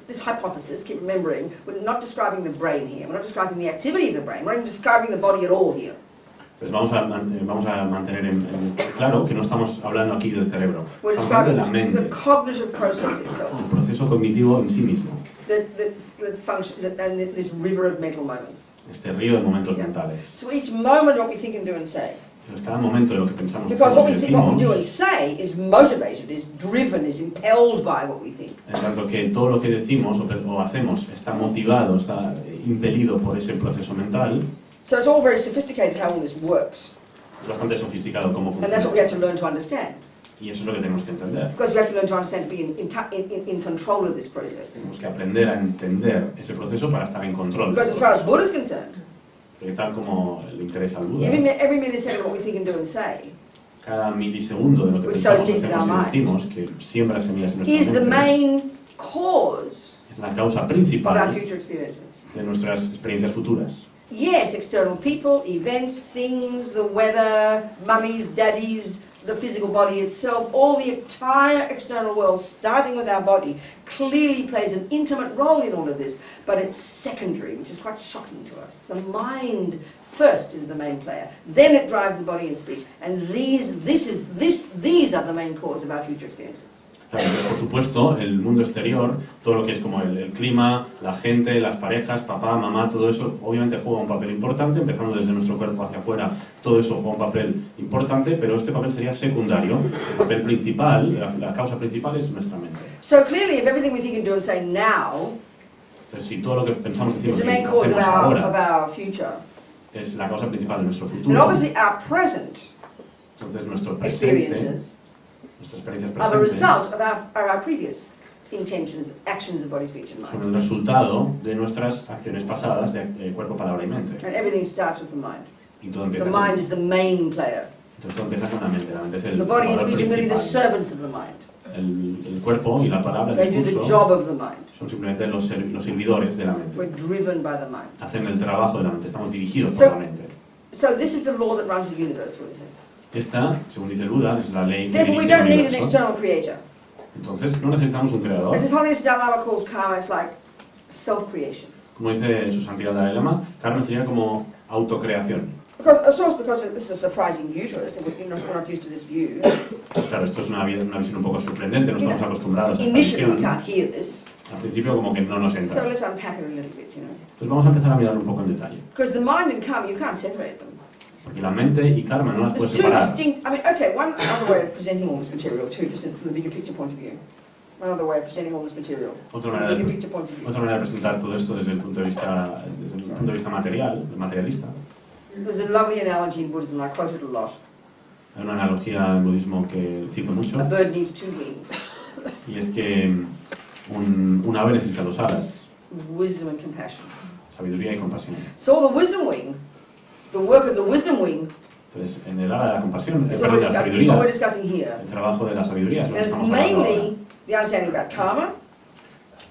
this hypothesis, keep remembering, we're not describing the brain here. We're not describing the activity of the brain. We're not even describing the body at all here. Entonces vamos a mantener en claro que no estamos hablando aquí del cerebro, We're estamos hablando describing de la the mente, cognitive process itself, el proceso cognitivo en sí mismo, that function, and this river of mental moments. este río de momentos Yeah. mentales. So each moment what we think and do and say Entonces, cada momento de lo que pensamos, Because what we y think, what we do and decimos, say is motivated, is driven, is impelled by what we think. en tanto que todo lo que decimos o hacemos está motivado, está impelido por ese proceso mental, So it's all very sophisticated how all this works. es bastante sofisticado cómo And that's what we have to funciona. learn to understand. Y eso es lo que tenemos que entender. Because we have to learn to understand, to be in control of this process. Tenemos que aprender a entender ese proceso para estar en control. Because as far as Buddha is concerned, Porque tal como le interesa al Buda, every millisecond of what we think and do and say cada milisegundo de lo que Which pensamos, sows seeds in hacemos our y decimos, que siembra semillas en nuestra is the mente, main cause es la causa of our principal future experiences. de nuestras experiencias futuras. Yes, external people, events, things, the weather, mummies, daddies, the physical body itself, all the entire external world, starting with our body, clearly plays an intimate role in all of this, but it's secondary, which is quite shocking to us. The mind first is the main player, then it drives the body and speech, and these are the main cause of our future experiences. Claro, entonces, por supuesto, el mundo exterior, todo lo que es como el clima, la gente, las parejas, papá, mamá, todo eso, obviamente juega un papel importante, empezando desde nuestro cuerpo hacia afuera, todo eso juega un papel importante, pero este papel sería secundario. El papel principal, la causa principal es nuestra mente. So clearly, if everything we think and do and say now Entonces, si todo lo que pensamos, is decimos the y main cause of hacemos ahora our future, es la causa principal de nuestro then futuro, obviously our present entonces nuestro presente, experiences nuestras experiencias are the presentes, result of our previous intentions, actions of body, speech and son mind. el resultado de nuestras acciones pasadas de cuerpo, palabra y mente. And everything starts with the mind. Y todo The empieza mind con, is the main player. entonces todo empieza con la mente es el The body and jugador speech are merely the principal. servants of the mind. El cuerpo y la palabra, They el do the discurso, job of the mind. son simplemente los servidores de la We're mente. driven by the mind. Hacen el trabajo de la mente, estamos dirigidos So- por la mente. So this is the law that runs the universe, Buddha says. Esta, según dice el Buda, es la ley que Therefore, we dirige el don't need an universo. external creator. Entonces, no necesitamos un creador. As His Holiness Dalai Lama calls karma, it's like self-creation. Como dice su santidad Dalai Lama, karma sería como autocreación. Because this is a surprising view to us, and we're not used to this view. Claro, esto es una visión un poco sorprendente, no estamos acostumbrados a esta Initially, we visión. can't hear this. Al principio como que no nos So entra. let's unpack it a little bit, you know. Entonces vamos a empezar a mirar un poco en detalle. Because the mind and karma, you can't separate them. Porque la mente y karma no las There's puedes two separar. distinct, I mean, okay, one other way of presenting all this material too, just from the bigger picture point of view. One other way of presenting all this material, Otra from the manera, bigger de, picture point of view. otra manera de presentar todo esto desde el punto de vista material, materialista. There's a lovely analogy in Buddhism, I quote it a lot. Hay una analogía en budismo que cito mucho, A bird needs two wings, y es que un ave necesita dos alas, wisdom and compassion. sabiduría y compasión. So the wisdom wing, the work of the wisdom wing, Entonces, en el ala de la compasión, is perdón, de la what we're sabiduría, discussing here. el trabajo de la sabiduría es lo And que it's estamos hablando ahora. mainly the understanding about karma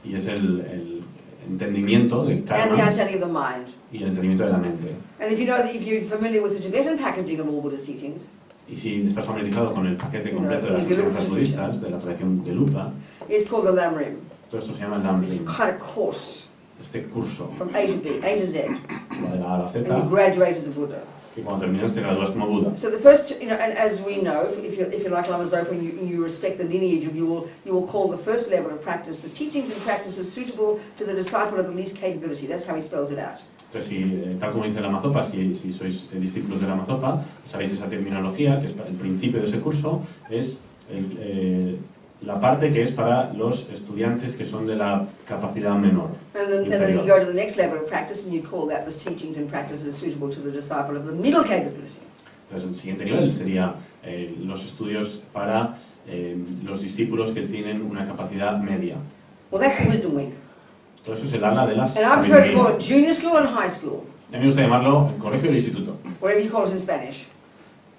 Y es el entendimiento de and the karma understanding of the mind. y el entendimiento de la mente. And if you're familiar with the Tibetan packaging of all Buddhist teachings, Y si estás familiarizado con el paquete completo de las enseñanzas budistas, de la tradición Gelupa, it's called the Lamrim. todo esto se llama el Lam It's Rim. kind of course Este curso, from A to B, A to Z, va de la A a la and you Z, graduate as a Buddha. que cuando terminas te gradúas como Buda. So the first, and as we know, if you're like Lama Zopa and you respect the lineage, you will call the first level of practice the teachings and practices suitable to the disciple of the least capability. That's how he spells it out. Entonces, tal como dice la Zopa, si sois discípulos de la Zopa, sabéis esa terminología, que es el principio de ese curso, es la parte que es para los estudiantes que son de la capacidad menor. And then you go to the next level of practice and you call that the teachings and practices suitable to the disciple of the middle capability. Entonces, el siguiente nivel sería los estudios para los discípulos que tienen una capacidad media. Well, that's the wisdom wing. Todo eso es el ala de la And I prefer to call sabiduría. it junior school and high school, A mí me gusta llamarlo el colegio y el instituto. whatever you call it in Spanish.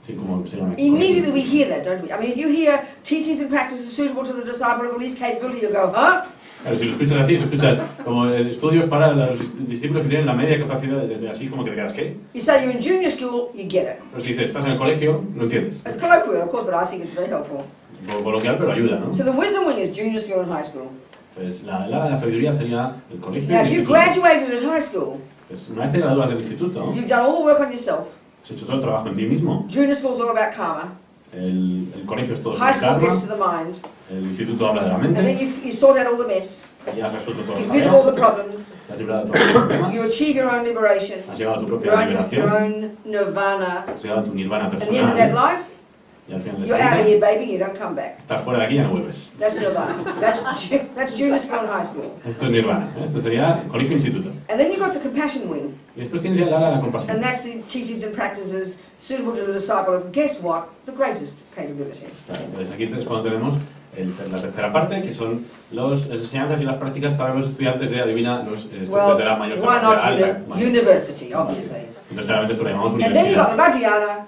Sí, como se llama. Immediately we hear that, don't we? I mean, if you hear teachings and practices suitable to the disciple of the least capability, you go, huh? Claro, si lo escuchas así, si escuchas como estudios para los discípulos que tienen la media capacidad, así como que te quedas, ¿qué? You say you're in junior school, you get it. Pero si dices, estás en el colegio, no entiendes. It's colloquial, of course, but I think it's very helpful. Es un poco coloquial, pero ayuda, ¿no? So the wisdom wing is junior school and high school. Pues la ala de la sabiduría sería el colegio y Now, el if you instituto. graduated at high school, Pues una vez te gradúas del instituto, you've done all the work on yourself. has hecho todo el trabajo en ti mismo. Junior school's all about karma. el colegio es todo High sobre school karma, gets to the mind, el instituto habla de la and then mente, you sort out all the mess, y ya has resuelto todos los get rid of all the tareas, problems, has librado todos los problemas, you achieve your own liberation, has llegado a tu propia your own liberación, nirvana. has llegado a tu nirvana At the end of that personal, life, y al final de you're esta out of vida, here, baby, you don't come back. estás fuera de aquí y ya no vuelves. That's nirvana. That's junior school and high school. Esto es nirvana, ¿eh? Esto sería colegio-instituto. And then you've got the compassion wing, Y después tienes ya el ala de la compasión. and that's the teachings and practices suitable to the disciple of, guess what, the greatest capability. Claro, entonces aquí es cuando tenemos la tercera parte, que son las enseñanzas y las prácticas para los estudiantes de adivina, los estudiantes Well, de la mayor why de not la alta. mayor. university, obviously. Entonces claramente esto lo llamamos And then you've got universidad. the Vajrayana,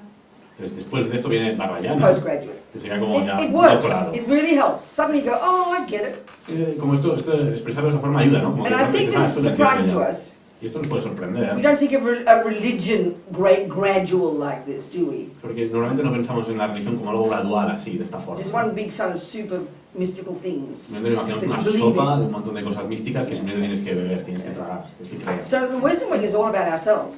Entonces después de esto viene Vajrayana, postgraduate. que sería como ya It un works. doctorado. It really helps. Suddenly you go, oh, I get it. Como esto expresarlo de esa forma ayuda, ¿no? Como And que I think dices, this is a esto lo surprise entiendo to ya. us. Y esto nos puede sorprender, We don't think of a religion gradual like this, do we? porque normalmente no pensamos en la religión como algo gradual así, de esta forma. Just one big sort of super mystical things. Simplemente imaginamos that una you believe sopa in. de un montón de cosas místicas que simplemente tienes que beber, tienes que tragar, tienes que creer. So the wisdom wing is all about ourselves.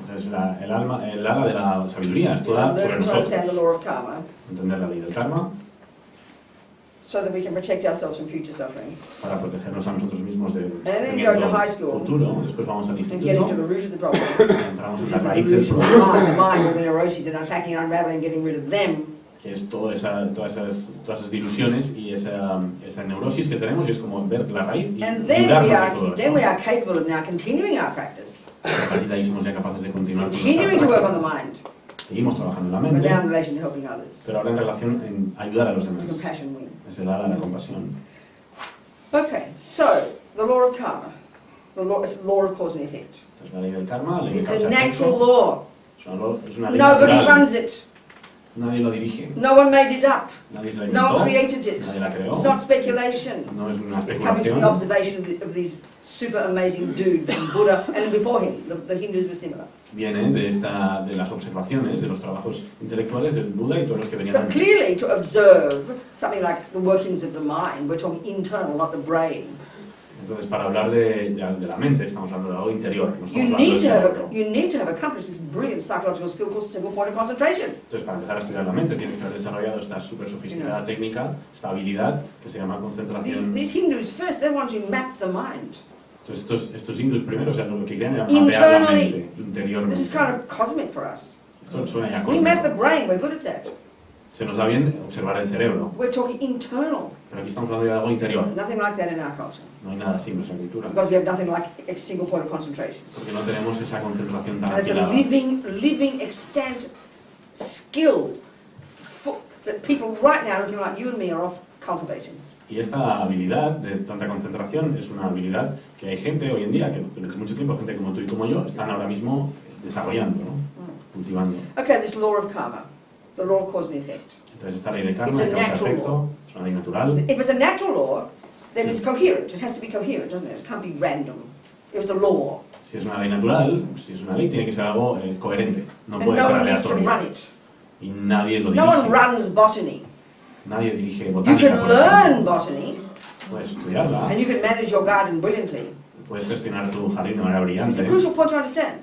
Entonces el ala de la sabiduría es toda sobre Learn to understand the nosotros. law of karma Entender la ley del karma so that we can protect ourselves from future suffering. para protegernos a nosotros mismos del then you go to high sufrimiento school futuro. Después vamos al And get into instituto, the root of the problem. entramos en Which la is the raíz del delusion of problema, the mind, with the neuroses, and unpacking and unraveling, getting rid of them. que es todas esas dilusiones y esa neurosis que tenemos, y es como ver la raíz y And then librarnos de todo then we eso. are capable of now continuing our practice, A partir de ahí somos ya capaces de continuar con continuing to nuestra work on the práctica. mind, Seguimos trabajando en la but mente, now in relation to helping others. pero ahora en relación en ayudar a los The demás. compassion wing. Es el ala de la compasión. Okay, so the law of karma. It's the law of cause and effect. Entonces la ley del karma, la ley de It's causa a y natural efecto, law. es una ley Nobody natural. runs it. Nadie lo dirige, No one made it up. nadie se la No one inventó, created it. nadie la It's creó, not speculation. no es una It's coming from the especulación. observation of these super amazing dudes, and Buddha, and before him, the Hindus were similar. Viene de las observaciones, de los trabajos intelectuales del Buda y todos los que venían So antes. clearly, to observe something like the workings of the mind, we're talking internal, not the brain. Entonces, para hablar de la mente, estamos hablando de algo interior, no You estamos hablando need del to have cerebro. you need to have accomplished this brilliant psychological skill called single point of concentration. Entonces, para empezar a estudiar la mente, tienes que haber desarrollado esta súper sofisticada técnica, esta habilidad, que se llama concentración. These Hindus first, they're the ones who mapped the mind. Entonces, estos hindus primero, o sea, lo que querían era mapear la Internally, mente, interiormente. This is kind of cosmic for us. Esto suena ya We map the cósmico. brain, we're good at that. Se nos da bien observar el cerebro, We're talking internal. pero aquí estamos hablando de algo interior. Nothing like that in our culture. No hay nada así en nuestra cultura, Because we have nothing like a single point of concentration. porque no tenemos esa concentración tan And it's a afilada. living extant skill that people right now looking like you and me are off cultivating. Y esta habilidad de tanta concentración es una habilidad que hay gente hoy en día, que durante mucho tiempo, gente como tú y como yo, están ahora mismo desarrollando, ¿no? Cultivando. Okay, this law of karma, the law of cause and effect. Entonces esta ley de karma, It's a de natural causa-efecto, es una ley natural. If it's a natural law, then Sí. it's coherent. It has to be coherent, doesn't it? It can't be random. If it's a law, Si es una ley natural, si es una ley, tiene que ser algo coherente, no and puede no ser one needs to run aleatorio. it. Y nadie lo No one dirige, runs botany. nadie dirige You botánica, can por learn ejemplo. botany, Puedes estudiarla, and you can manage your garden brilliantly. puedes gestionar tu jardín de manera It's brillante. a crucial point to understand.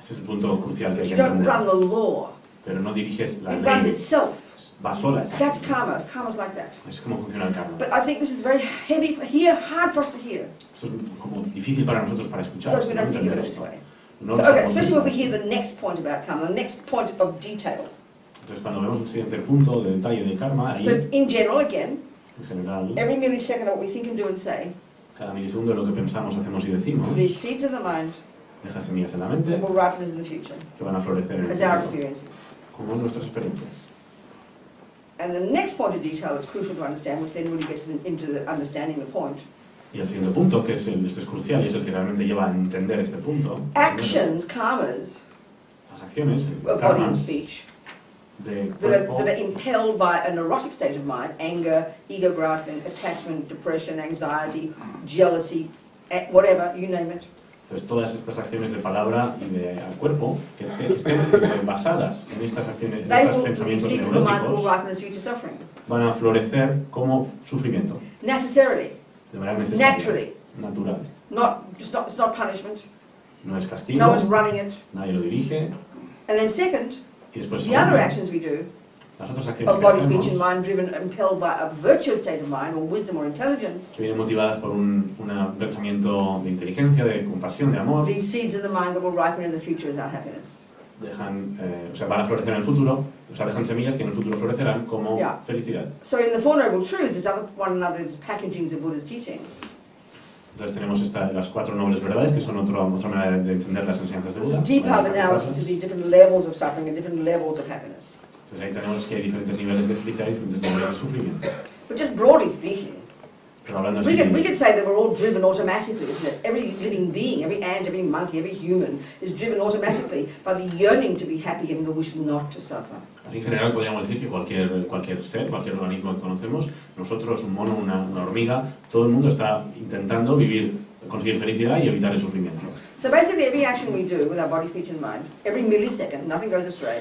Ese es el punto crucial que But hay you que don't entender. run the law. Pero no diriges la It runs ley, itself. va sola. esa That's ley. karma. Karma's like that. Es como funciona el karma. But I think this is very heavy for here, hard for us to hear. Esto es como difícil para nosotros para escuchar, Because we no don't think of entender it this esto. way. No So, lo okay, sabemos especially when we pensar. hear the next point about karma, the next point of detail. Entonces cuando vemos el siguiente punto de detalle del karma, ahí, So in general, again, en general, every millisecond of what we think and do and say cada milisegundo de lo que pensamos, hacemos y decimos, leaves seeds of the mind deja semillas en la mente that will ripen into the future, que van a florecer en el as our futuro, experiences. como nuestras experiencias. And the next point of detail that's crucial to understand, which then really gets us into the understanding the point, Y el siguiente punto, que es este es crucial y es el que realmente lleva a entender este punto, actions, karmas, las acciones, of body and karmas, speech, de that are cuerpo, impelled by a neurotic state of mind, anger, ego grasping, attachment, depression, anxiety, jealousy, whatever, you name it. entonces todas estas acciones de palabra y de al cuerpo que estén basadas en estas acciones, en They estos will leave pensamientos seeds of the mind that will neuróticos, ripen as future suffering. van a florecer como sufrimiento, Necessarily, de manera necesaria, naturally, natural. it's not punishment. No es No castigo, one's running it. nadie lo dirige, And then second, y después the other segundo, actions we do Las otras acciones of que body, speech, and hacemos, mind, driven, impelled by a virtuous state of mind, or wisdom, or intelligence, que vienen motivadas por un pensamiento de inteligencia, de compasión, de amor, leave seeds in the mind that will ripen in the future as our happiness. van a florecer en el futuro, dejan semillas que en el futuro florecerán como felicidad. So in the Four Noble Truths, there's one another's packagings of Buddha's teachings. Entonces tenemos las 4 nobles verdades, que son otra manera de entender las enseñanzas de Buda. Deep analysis of these different levels of suffering and different levels of happiness. Entonces ahí tenemos que hay diferentes niveles de felicidad y diferentes niveles de sufrimiento. But just broadly speaking, Pero hablando we así, could say that we're all driven automatically, isn't it? Every living being, every ant, every monkey, every human is driven automatically by the yearning to be happy and the wish not to suffer. así en general podríamos decir que cualquier ser, cualquier organismo que conocemos, nosotros, un mono, una hormiga, todo el mundo está intentando conseguir felicidad y evitar el sufrimiento. So basically every action we do with our body, speech and mind, every millisecond, nothing goes astray,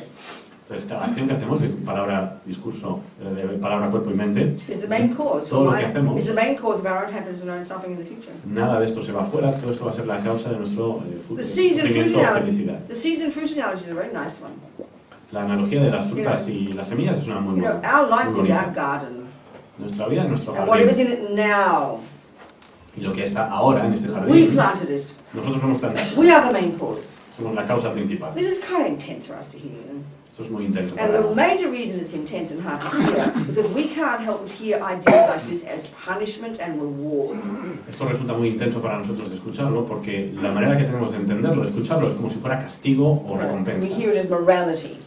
Entonces cada acción que hacemos, de palabra, discurso, de palabra, cuerpo y mente, is the main cause todo lo que hacemos, is the main cause of our own happiness and our own suffering in the future. nada de esto se va afuera, todo esto va a ser la causa de nuestro The seeds and fruit sufrimiento o analogy, felicidad. the seeds and fruit analogy is a very nice one. La analogía de las frutas y las semillas es una muy You know, buena. our life muy is our bonita. garden, Nuestra vida es nuestro and whatever's jardín. in it now, Y lo que está ahora en este we jardín, planted it. nosotros lo hemos plantado. We are the main cause. Somos la causa principal. This is kind of intense for us to hear. Esto es muy intenso. And the major reason it's intense and hard to hear, because we can't help but hear ideas like this as punishment and reward. Esto resulta muy intenso para nosotros de escucharlo, porque la manera que tenemos de entenderlo, de escucharlo, es como si fuera castigo o We recompensa. hear it as morality,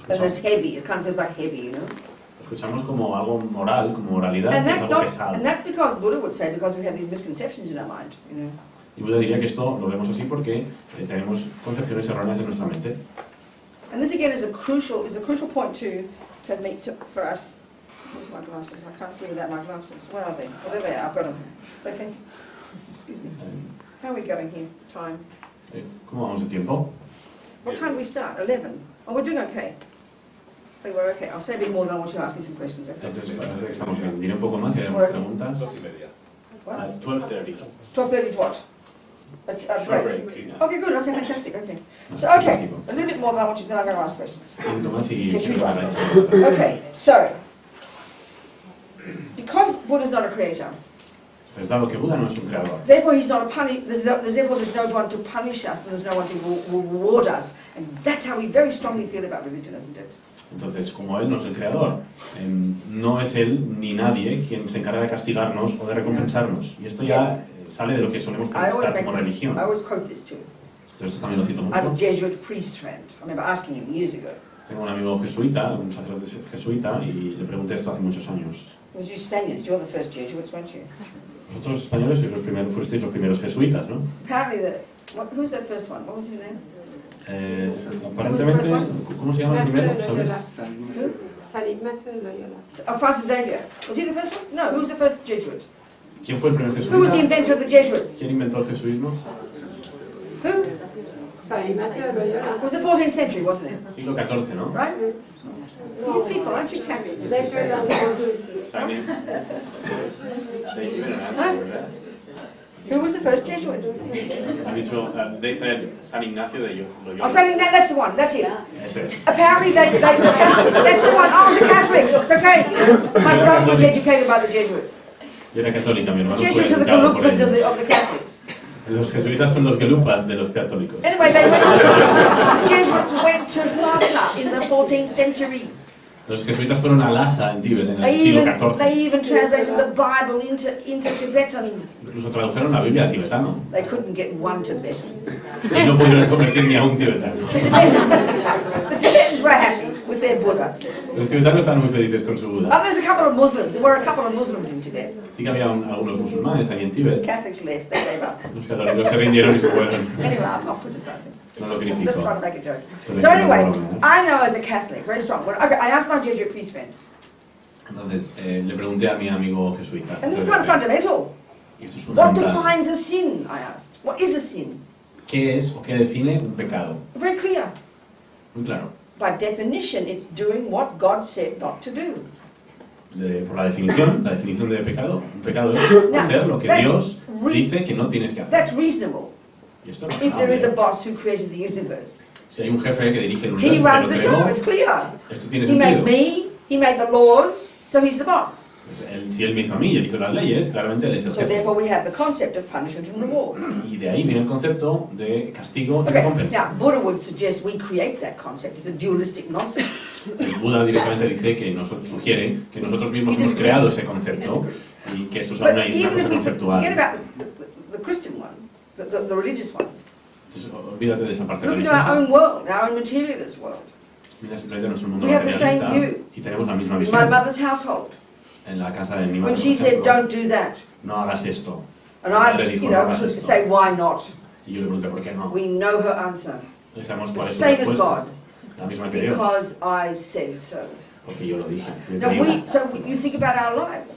and it's heavy. It kind of feels like heavy, you know. Lo escuchamos como algo moral, como moralidad, And que es that's algo not, pesado. and that's because Buddha would say because we have these misconceptions in our mind, you know. Y Buda diría que esto lo vemos así porque tenemos concepciones erróneas en nuestra mente. And this again is a crucial point for us. Where's my glasses? I can't see without my glasses. Where are they? Oh, there they are. I've got them. It's okay. Excuse me. How are we going here? Time. ¿Cómo vamos de tiempo? What time do we start? 11. Oh, we're doing okay. Oh, we're okay. I'll say a bit more than I want you to ask me some questions. Okay? Entonces, parece que estamos bien. Diré un poco más y haremos Bueno. preguntas. 2:30. What? 12:30. 12:30 is what? A Short break. break. Okay, good. Okay, fantastic. Okay. So, okay, Fantástico. a little bit more than I want you. Then I'm going to ask questions. Un poquito más y Okay, quiero you que me ask hagáis questions. preguntas. Okay, so because Buddha's not a creator, Entonces, dado que Buda no es un creador, therefore he's not a there's no one to punish us, and there's no one to reward us, and that's how we very strongly feel about religion, isn't it? entonces, como Él no es el creador, no es Él ni nadie quien se encarga de castigarnos o de recompensarnos. Y esto ya sale de lo que solemos I always pensar como religión. quote this too. Entonces, esto también lo cito I have a mucho. Jesuit priest friend. I remember asking him years ago. Tengo un amigo jesuita, un sacerdote jesuita, y le pregunté esto hace muchos años. It was you Spaniards, you're the first Jesuits, weren't you? Vosotros españoles fuisteis los primeros jesuitas, ¿no? Apparently, who was that first one? What was his name? Aparentemente, ¿cómo se llama el primero? ¿Sabes? Who? San Ignacio de Loyola. Oh, Francis Xavier. Was he the first one? No, who was the first Jesuit? ¿Quién fue el primer Who was the jesuita? inventor of the Jesuits? ¿Quién inventó el jesuismo? Who? San Ignacio de Loyola. It was the 14th century, wasn't it? Siglo XIV, ¿no? Right? You people, aren't you Catholics? Later than Who was the first Jesuit? Ha dicho, they said San Ignacio de Oh, Loyola. Saint Ignatius, that's the one, that's it. Ese es. Apparently that's the one. Oh, the Catholic. It's okay. My brother was educated by the Jesuits. Yo era católica, mi The hermano fue Jesuits are the educado por Galupas ellos. of the Catholics. Los jesuitas son los gelupas de los católicos. Anyway, the Jesuits went to Lhasa in the 14th century. Los jesuitas fueron a Lhasa en Tíbet en el siglo They XIV. even translated the Bible into Tibetan. Incluso tradujeron la Biblia al tibetano. They couldn't get one Tibetan. Y no pudieron convertir ni a un tibetano. The Tibetans were happy with their Buddha. Los tibetanos están muy felices con su Buda. Oh, there's a couple of Muslims. There were a couple of Muslims in Tibet. Sí que había algunos musulmanes ahí en Tíbet. Catholics left. They gave up. Los católicos se rindieron y se fueron. Anyway, I'm not criticizing. No lo I'm just critico. trying to make a joke. Solo So anyway, intento I know as a Catholic, very strong. Okay, I asked my Jesuit priest friend, Entonces, le pregunté a mi amigo jesuita. and this is kind of fundamental. Y esto es What fundamental. defines a sin? I asked. What is a sin? ¿Qué es o qué define un pecado? Very clear. Muy claro. By definition, it's doing what God said not to do. Por la definición de pecado, un pecado es hacer lo que That's Dios re- dice que no tienes que hacer. That's reasonable. Y esto es If there is a razonable. boss who created the universe, Si hay un jefe que dirige el he universo, runs que the lo show. creó, It's clear. esto tiene He made sentido. me. He made the laws, so he's the boss. Pues si él me hizo a mí y él hizo las leyes, claramente él es el So jefe. therefore we have the concept of punishment and reward. Y de ahí viene el concepto de castigo y Okay, recompensa. now Buddha would suggest we create that concept. It's a dualistic nonsense. Pues Buda directamente dice que sugiere que nosotros mismos hemos creado ese concepto y que esto es But una even cosa if we conceptual. forget about the Christian one, the religious one, Entonces, olvídate de esa parte look into our religiosa. own world, our own materialist world. Mira simplemente nuestro mundo We have the same materialista view. y tenemos la misma In my visión. mother's household, En la casa de mi when madre, she por said, ejemplo, don't do that, no hagas esto. and Mi I madre was, dijo, you no know, hagas could esto. say, why not? Y yo le pregunté, ¿por qué no? We know her answer. Y sabemos The cuál es su same as respuesta. God, La misma que Dios. because I said so. Porque yo lo dije. Yo Now te digo. you think about our lives.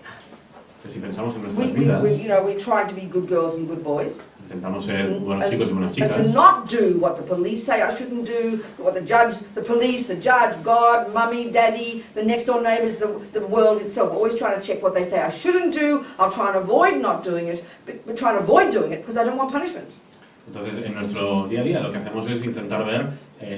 Si pensamos en We, nuestras we, vidas, we, you know, we're trying to be good girls and good boys. intentamos ser buenos chicos y buenas And to chicas. not do what the police say I shouldn't do, what the judge, the police, the judge, God, mummy, daddy, the next door neighbours, the world itself, always trying to check what they say I shouldn't do. I'll try and avoid not doing it, but try and avoid doing it because I don't want punishment. Entonces, en nuestro día a día lo que hacemos es intentar ver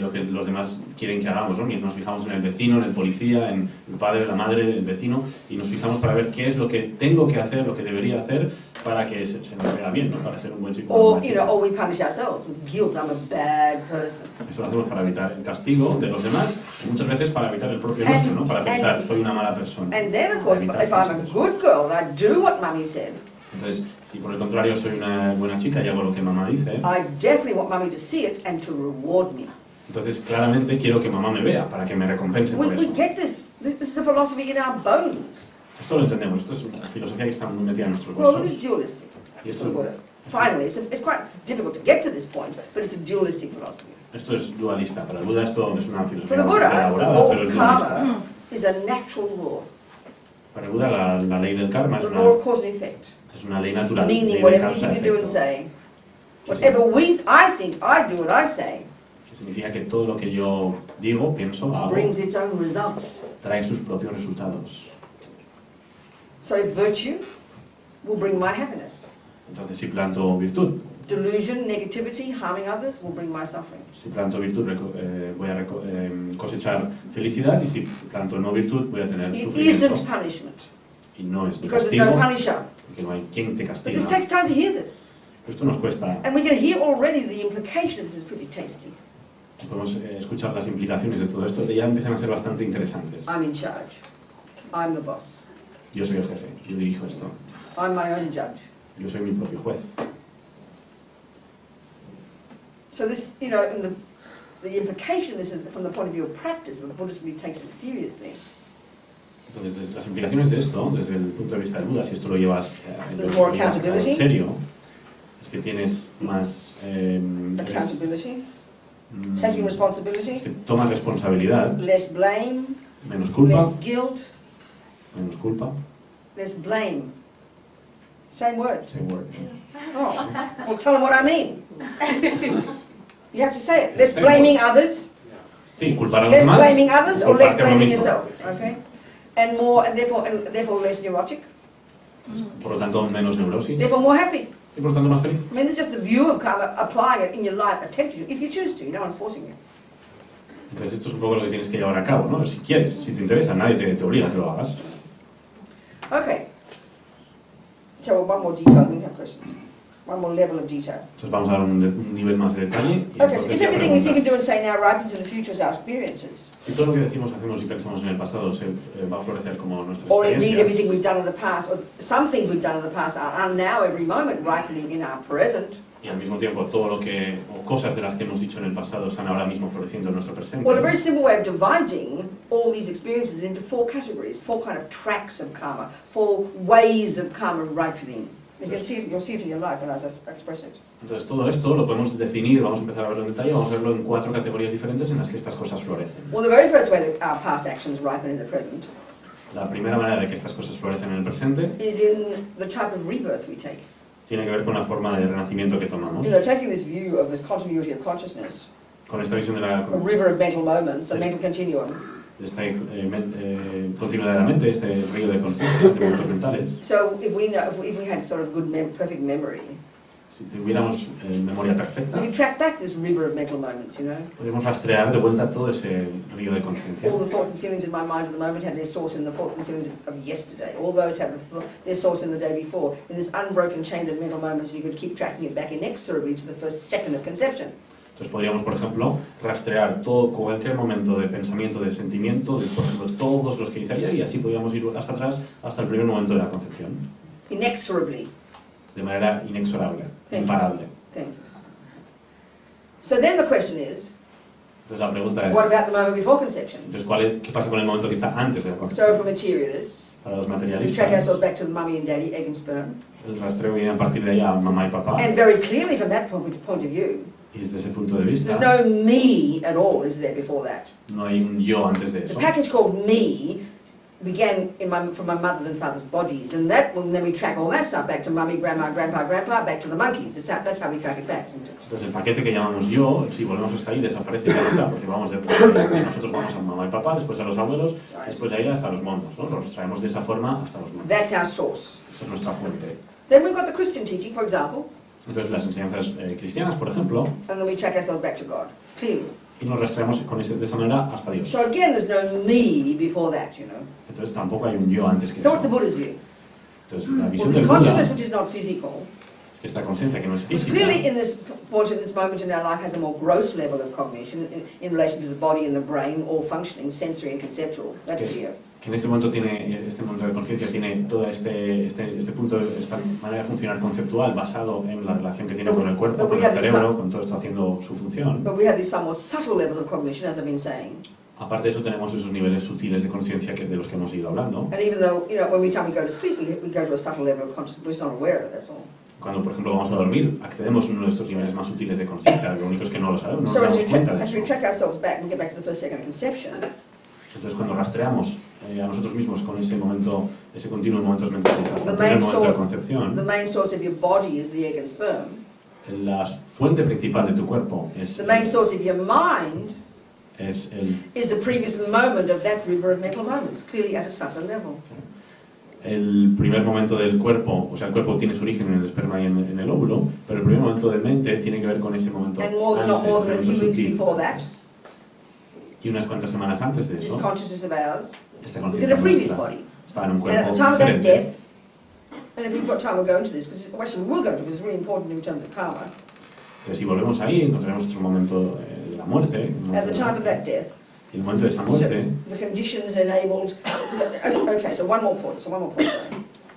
lo que los demás quieren que hagamos, ¿no? Nos fijamos en el vecino, en el policía, en el padre, la madre, el vecino, y nos fijamos para ver qué es lo que tengo que hacer, lo que debería hacer para que se me vea bien, ¿no? Para ser un buen chico. Or, Una buena you know, chica. or we punish ourselves with guilt, I'm a bad person. Eso lo hacemos para evitar el castigo de los demás y muchas veces para evitar el propio nuestro, ¿no? Para pensar, soy una mala persona. And then, of course, Para evitar if I'm a pensar eso. good girl and I do what mummy said, Entonces, si por el contrario soy una buena chica y hago lo que mamá dice, I definitely want mummy to see it and to reward me. entonces claramente quiero que mamá me vea para que me recompense por We eso. get this. This is a philosophy in our bones. Esto lo entendemos, esto es una filosofía que está muy metida en nuestros Well, this huesos. is dualistic. Y esto es, Finally, it's quite difficult to get to this point, but it's a dualistic philosophy. esto es dualista. Para el Buda esto es una For filosofía the Buddha, elaborada, pero all es dualista. karma is a natural law, Para el Buda la ley del karma the law of cause and effect. es una ley natural, ley Meaning, de whatever you causa think and do and efecto, say, whatever I think, I do and I say, que significa que todo lo que yo digo, pienso, hago, brings its own results. trae sus propios resultados. So virtue will bring my happiness. Entonces si planto virtud, Delusion, negativity, harming others will bring my suffering. si planto virtud voy a cosechar felicidad y si planto no virtud voy a tener It sufrimiento. isn't punishment, Y no es de because there's no castigo, punisher. porque no hay quien te But castiga. this takes time to hear this. Esto nos cuesta. And we can hear already the implication of this is pretty tasty. Podemos escuchar las implicaciones de todo esto, ya empiezan a ser bastante interesantes. I'm in charge. I'm the boss. Yo soy el jefe, yo dirijo esto. I'm my own judge. Yo soy mi propio juez. So this, you know, and the implication of this is from the point of view of practice, and the Buddhist really takes it seriously. Entonces, las implicaciones de esto, desde el punto de vista del Buda, si esto lo llevas, There's more lo llevas accountability. en serio, es que tienes más... Accountability, taking responsibility, es que tomas responsabilidad, less blame, menos culpa, less guilt, menos culpa, less blame. Same word. same word. Oh, well, tell them what I mean. You have to say it. Less blaming others, Sí, culpar a los less demás, blaming others, or less culparte a uno blaming mismo. yourself. Okay, and more, and therefore less neurotic. Por lo tanto, menos neurosis Therefore more happy. y por lo tanto más feliz. I mean, this is just the view of karma, applying it in your life, attempt to, if you choose to. No one's forcing you. Entonces esto es un poco lo que tienes que llevar a cabo, ¿no? Si quieres, si te interesa, nadie te obliga a que lo hagas. Okay. So one more detail, we have questions. One more level of detail. Entonces vamos a dar un nivel más de detalle. Y Okay, so entonces if ya everything we think and preguntas. do and say now ripens in the future as our experiences, Si todo lo que decimos, hacemos y pensamos en el pasado se va a florecer como nuestras or indeed everything experiencias, we've done in the past, or some things we've done in the past are now every moment ripening in our present, y al mismo tiempo todo lo que, o cosas de las que hemos dicho en el pasado están ahora mismo floreciendo en nuestro presente. well, a very simple way of dividing all these experiences into four categories, four kind of tracks of karma, four ways of karma ripening. You can see it, you'll see it in your life, and as I express it. Entonces todo esto lo podemos definir, vamos a empezar a verlo en detalle, vamos a verlo en 4 categorías diferentes en las que estas cosas florecen. Well, the very first way that our past actions ripen in the present La primera manera de que estas cosas florecen en el presente is in the type of rebirth we take. tiene que ver con la forma de renacimiento que tomamos, You know, taking this view of the continuity of consciousness, con esta visión de la a river of mental moments, a mental continuum. de esta continuidad de la mente, este río de conciencia, de momentos mentales. So if we know, if we had sort of good, perfect memory, Si tuviéramos memoria perfecta, we can track back this river of mental moments, you know. podríamos rastrear de vuelta todo ese río de conciencia. All the thoughts and feelings in my mind at the moment have their source in the thoughts and feelings of yesterday. All those have their source in the day before. In this unbroken chain of mental moments, you could keep tracking it back inexorably to the first second of conception. Entonces podríamos, por ejemplo, rastrear todo, cualquier momento de pensamiento, de sentimiento, de, por ejemplo, todos los que hice ayer, y así podríamos ir hasta atrás, hasta el primer momento de la concepción. Inexorably. De manera inexorable, imparable. Thank you. So then the question is, Entonces la pregunta es, what about the moment before conception? entonces, ¿qué pasa con el momento que está antes de la So concepción? for materialists, Para los we track materialistas, ourselves back to the mummy and daddy, egg and sperm. el rastreo viene a partir de ahí a mamá y papá, And very clearly from that point of view, y desde ese punto de vista, there's no me at all, is there, before that? no hay un yo antes de The eso. package called me began from my mother's and father's bodies, and then we track all that stuff back to mummy, grandma, grandpa, back to the monkeys. That's how we track it back, isn't it? Entonces el paquete que llamamos yo, si volvemos hasta ahí, desaparece y ya está, porque nosotros vamos a mamá y papá, después a los abuelos, después de ahí hasta los monos, ¿no? Los traemos de esa forma hasta los monos. That's our source. Esa es nuestra fuente. Then we've got the Christian teaching, for example, Entonces las enseñanzas cristianas, por ejemplo, and then we track ourselves back to God, clearly. y nos rastreamos de esa manera hasta Dios. So again, there's no me before that, you know. Entonces tampoco hay un yo antes que So what's the eso. Buddha's view? Entonces la Well, visión this del consciousness Buda which is not physical, es que esta conciencia que no es which clearly física, in this point, in this moment in our life has a more gross level of cognition in relation to the body and the brain, all functioning, sensory and conceptual. That's clear. que en este momento tiene, este momento de conciencia tiene todo este punto, esta manera de funcionar conceptual basado en la relación que tiene con el cuerpo, con el cerebro, con todo esto haciendo su función. But we have these far more subtle levels of cognition, as I've been saying. Aparte de eso tenemos esos niveles sutiles de conciencia de los que hemos ido hablando. And even though, you know, when we go to sleep, we go to a subtle level of consciousness, we're just not aware of it, that's all. Cuando, por ejemplo, vamos a dormir, accedemos a uno de estos niveles más sutiles de conciencia, lo único es que no lo sabemos, no So nos as damos cuenta de we eso. track ourselves back and get back to the first second of conception, Entonces, cuando rastreamos a nosotros mismos con ese momento, ese continuo de momentos mentales hasta el The primer main momento de source- concepción, the main source of your body is the egg and sperm. la fuente principal de tu cuerpo es The main source of your mind is the previous moment of that river of mental moments, clearly at a subtle level. el primer momento del cuerpo, o sea, el cuerpo tiene su origen en el esperma y en el óvulo, pero el primer momento de mente tiene que ver con ese momento And not more than a ese few momento weeks sutil. before that, Y unas cuantas semanas antes de this eso, consciousness of ours esta was in conciencia a previous nuestra body. estaba en un And at cuerpo the time of that diferente. death, and if you've got time, we'll go into this, because actually we will go into it, because it's really important in terms of karma. Entonces, si volvemos ahí, encontraremos otro momento de la muerte. At the time of that death, Y el momento de esa so muerte, the conditions enabled. Okay, so one more point. Sorry.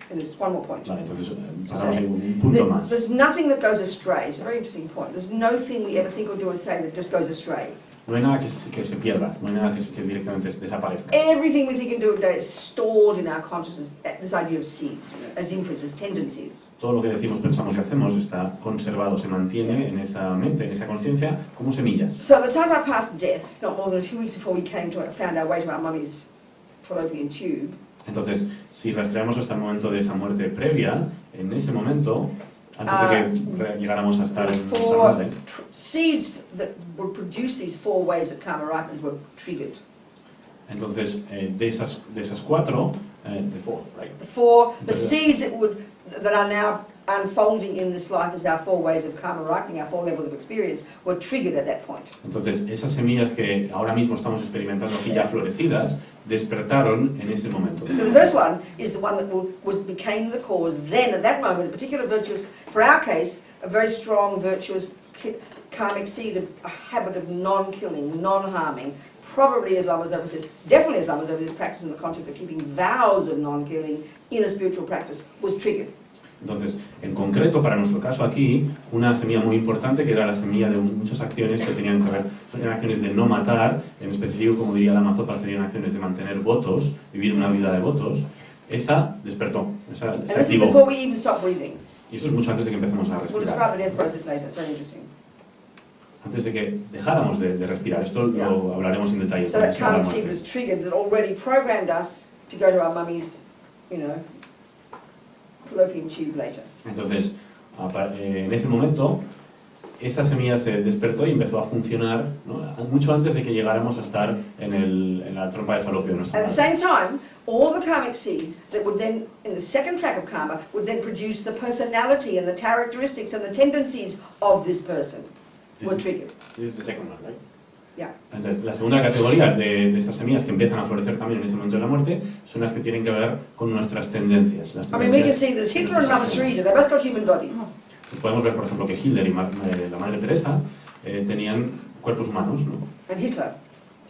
And there's one more point. vale, entonces pasamos ahí un punto más. There's nothing that goes astray. It's a very interesting point. There's no thing we ever think or do or say that just goes astray. No hay nada que se pierda, no hay nada que directamente desaparezca. Everything we think and do today is stored in our consciousness. This idea of seeds, you know, as imprints, as tendencies. Todo lo que decimos, pensamos y hacemos está conservado, se mantiene en esa mente, en esa conciencia, como semillas. So at the time of our past death, not more than a few weeks before we found our way to our mummy's fallopian tube, Entonces, si rastreamos hasta el momento de esa muerte previa, en ese momento, antes de que llegáramos a estar the en nuestra four madre, seeds that would produce these 4 ways of karma ripeness were triggered. entonces de esas cuatro, the four, right? The seeds that are now unfolding in this life as our 4 ways of karma ripening, our 4 levels of experience, were triggered at that point. Entonces, esas semillas que ahora mismo estamos experimentando aquí ya florecidas, despertaron en ese momento. So the first one is the one that became the cause then, at that moment, a particular virtuous, for our case, a very strong virtuous karmic seed of a habit of non-killing, non-harming, probably as Lama Zopa says, definitely as Lama Zopa says, practice in the context of keeping vows of non-killing in a spiritual practice, was triggered. Entonces, en concreto, para nuestro caso aquí, una semilla muy importante que era la semilla de muchas acciones que tenían que ver, eran acciones de no matar, en específico, como diría Lama Zopa, serían acciones de mantener votos, vivir una vida de votos, esa despertó, esa And se this is activó. before we even stop breathing. Y eso es mucho antes de que empecemos a We'll respirar. describe the death process later, it's very interesting. Antes de que dejáramos de respirar, esto lo hablaremos en detalle. So that si hablamos karmic seed de- was triggered that already programmed us to go to our mummy's, you know, fallopian tube later. Entonces, en ese momento, esa semilla se despertó y empezó a funcionar, ¿no? Mucho antes de que llegáramos a estar en la trompa de falopio de nuestra At the madre. same time, all the karmic seeds that would then, in the second track of karma, would then produce the personality and the characteristics and the tendencies of this person were triggered. This is the second one, right? Yeah. Entonces, la segunda categoría de estas semillas que empiezan a florecer también en ese momento de la muerte son las que tienen que ver con nuestras tendencias. Las I mean, we can tendencias see this de Hitler and nuestras Mother acciones. Teresa, they both got human bodies. Podemos ver, por ejemplo, que Hitler y la Madre Teresa tenían cuerpos humanos, ¿no? And Hitler.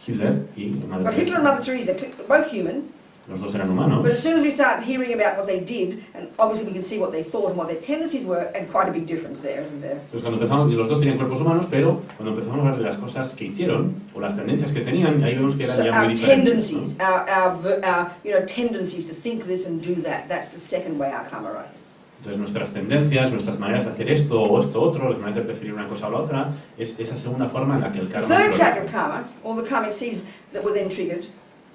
Hitler y Madre But Hitler and Teresa. Mother Teresa, both human, Los dos eran humanos. but as soon as we start hearing about what they did, and obviously we can see what they thought and what their tendencies were, and quite a big difference there, isn't there? Entonces, cuando empezamos, y los dos tenían cuerpos humanos, pero cuando empezamos a ver las cosas que hicieron, o las tendencias que tenían, ahí vemos que eran So ya muy our diferentes, ¿no? tendencies, our tendencies to think this and do that, that's the second way our karma rises. Entonces, nuestras tendencias, nuestras maneras de hacer esto o esto otro, las maneras de preferir una cosa o la otra, es esa segunda forma en la que el The karma third track florece. of karma, all the karmic seeds that were then triggered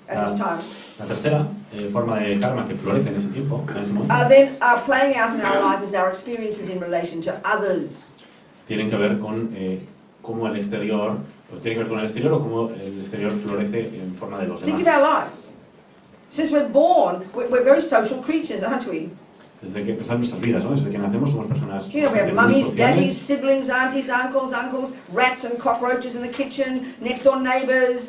at this time, La tercera forma de karma que florece en ese tiempo, en ese momento, are playing out in our life as our experiences in relation to others. tienen que ver con cómo el exterior, pues tiene que ver con el exterior o cómo el exterior florece en forma de los Think demás. of our lives. Since we're born, we're very social creatures, aren't we? Desde que empezamos nuestras vidas, ¿no? Desde que nacemos somos personas You know, we have muy mummies, daddies, sociales. siblings, aunties, uncles, rats and cockroaches in the kitchen, next door neighbours.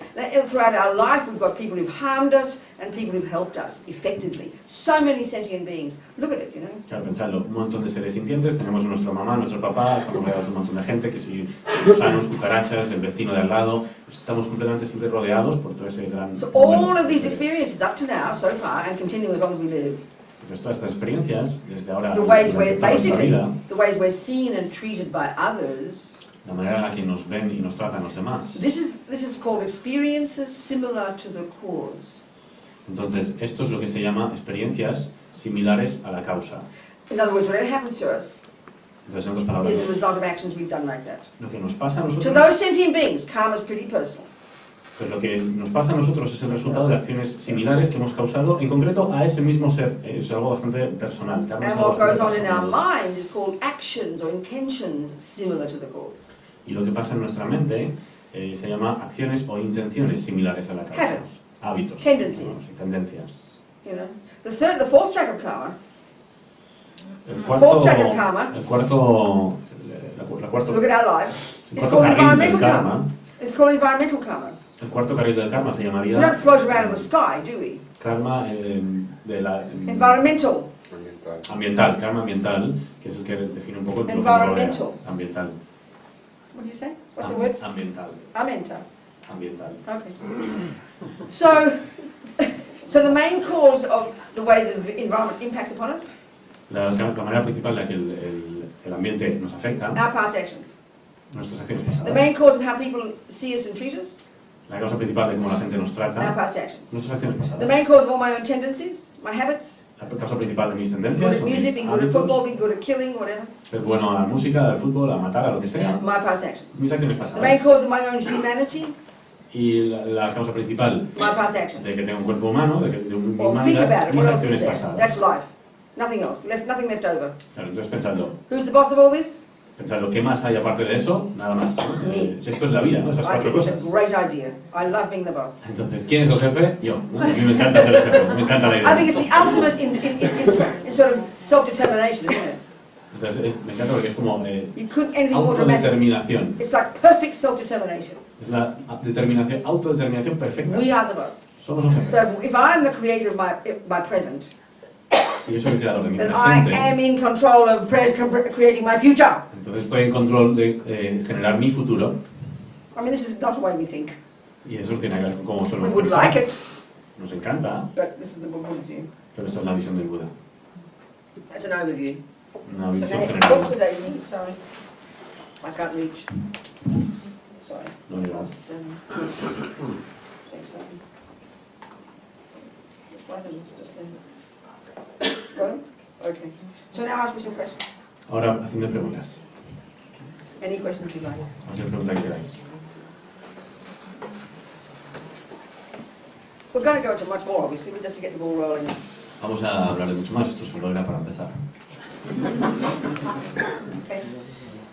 Throughout our life, we've got people who've harmed us and people who've helped us effectively. So many sentient beings. Look at it, you know. Claro, pensadlo, un montón de seres sintientes, tenemos nuestra mamá, nuestro papá, estamos rodeados de un montón de gente, que si gusanos, cucarachas, el vecino de al lado, estamos completamente siempre rodeados por todo ese gran... So all número of de these seres. experiences up to now, so far, and continue as long as we live, Entonces todas estas experiencias, desde ahora the ways durante we're toda nuestra basically, vida, the ways we're seen and treated by others, la manera en la que nos ven y nos tratan los demás. this is called experiences similar to the cause. Entonces, esto es lo que se llama experiencias similares a la causa. In other words, whatever happens to us Entonces, en otras palabras, is the result of actions we've done like that. lo que nos pasa a To nosotros, those sentient beings, karma is pretty personal. pues lo que nos pasa a nosotros es el resultado de acciones similares que hemos causado, en concreto a ese mismo ser. Es algo bastante personal. Karma es And algo what goes bastante on in our personal. mind is called actions or intentions similar to the cause. Y lo que pasa en nuestra mente se llama acciones o intenciones similares a la causa. Habits. Hábitos. Tendencies. ¿no? Y tendencias. You know, the fourth track of karma. El Fourth track of karma. El cuarto... La cuarto, Look at our life. el It's cuarto called carril del environmental karma. karma. It's called environmental karma. El cuarto carril del karma se We llamaría don't float around in the sky, do we? karma de la... Environmental. Ambiental, karma ambiental, que es el que define un poco lo que nos Environmental. rodea. Ambiental. What do you say? What's the word? Ambiental. Ambiental. Ambiental. Okay. So the main cause of the way the environment impacts upon us, La manera principal en la que el ambiente nos afecta, our past actions. nuestras acciones The pasadas. main cause of how people see us and treat us, La causa principal de cómo la gente nos our trata, past actions. nuestras acciones The pasadas. main cause of all my own tendencies, my habits, La causa principal de mis good tendencias, at o music, mis being good at football, hábitos, being good at killing, whatever, ser bueno a la música, al fútbol, a matar, a lo que sea, my past actions. mis acciones The main pasadas. cause of my own humanity, Y la causa principal my past actions. de que tengo un cuerpo humano, de mi Well, think about humanidad, it. mis What else is acciones there? pasadas. That's life. Nothing else. Nothing left over. Claro, entonces pensadlo, Who's the boss of all this? ¿qué más hay aparte de eso? Nada más. ¿no? Me. Esto es la vida, ¿no? Esas I cuatro think it's a cosas. great idea. I love being the boss. Entonces, ¿quién es el jefe? Yo. ¿no? A mí me encanta ser el jefe, me encanta la I think idea. it's the ultimate in sort of self-determination, isn't it? Entonces, me encanta porque es como You couldn't anything more dramatic. autodeterminación. It's like perfect self-determination. Es la autodeterminación perfecta. We are the boss. Somos los So jefes. if I'm the creator of my present, Si yo soy el creador de mi then I am presente, in control of creating my future. entonces estoy en control de generar mi futuro. I mean, this is not the way we think. Y eso tiene que ver con cómo We solemos would pensar. like it, Nos encanta, but this is the point of view. pero esta es la visión del Buda. That's an overview. Una So, visión okay, general. books a daisy, sorry. I can't reach. Sorry. No llegas. Just, thanks, Lama. Just right in, just there. Got 'em? Okay. So now ask me some questions. Ahora, haciendo preguntas. Any questions you like. Cualquier pregunta que queráis. We're going to go into much more, obviously, but just to get the ball rolling. Vamos a hablar de mucho más, esto solo era para empezar. Okay.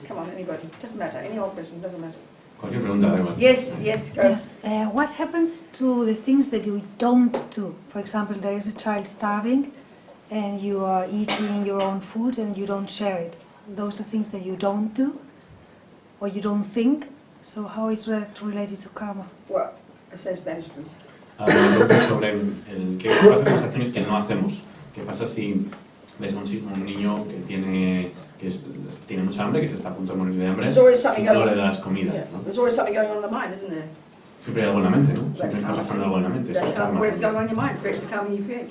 Come on, anybody. Doesn't matter. Any old question, doesn't matter. Cualquier pregunta, da igual. Yes, yes, go. Yes. What happens to the things that you don't do? For example, there is a child starving and you are eating your own food and you don't share it. Those are things that you don't do or you don't think. So how is that related to karma? Well, say Spanish, please. Una pregunta sobre qué pasa con las acciones que no hacemos. ¿Qué pasa si ves a un niño que tiene mucha hambre, que se está a punto de morir de hambre, y no le das comida? Yeah. ¿No? There's always something going on in the mind, isn't there? Siempre hay algo en la mente, ¿no? Siempre está pasando algo en la mente. Eso es karma. Whatever's going on in your mind creates the karma you create.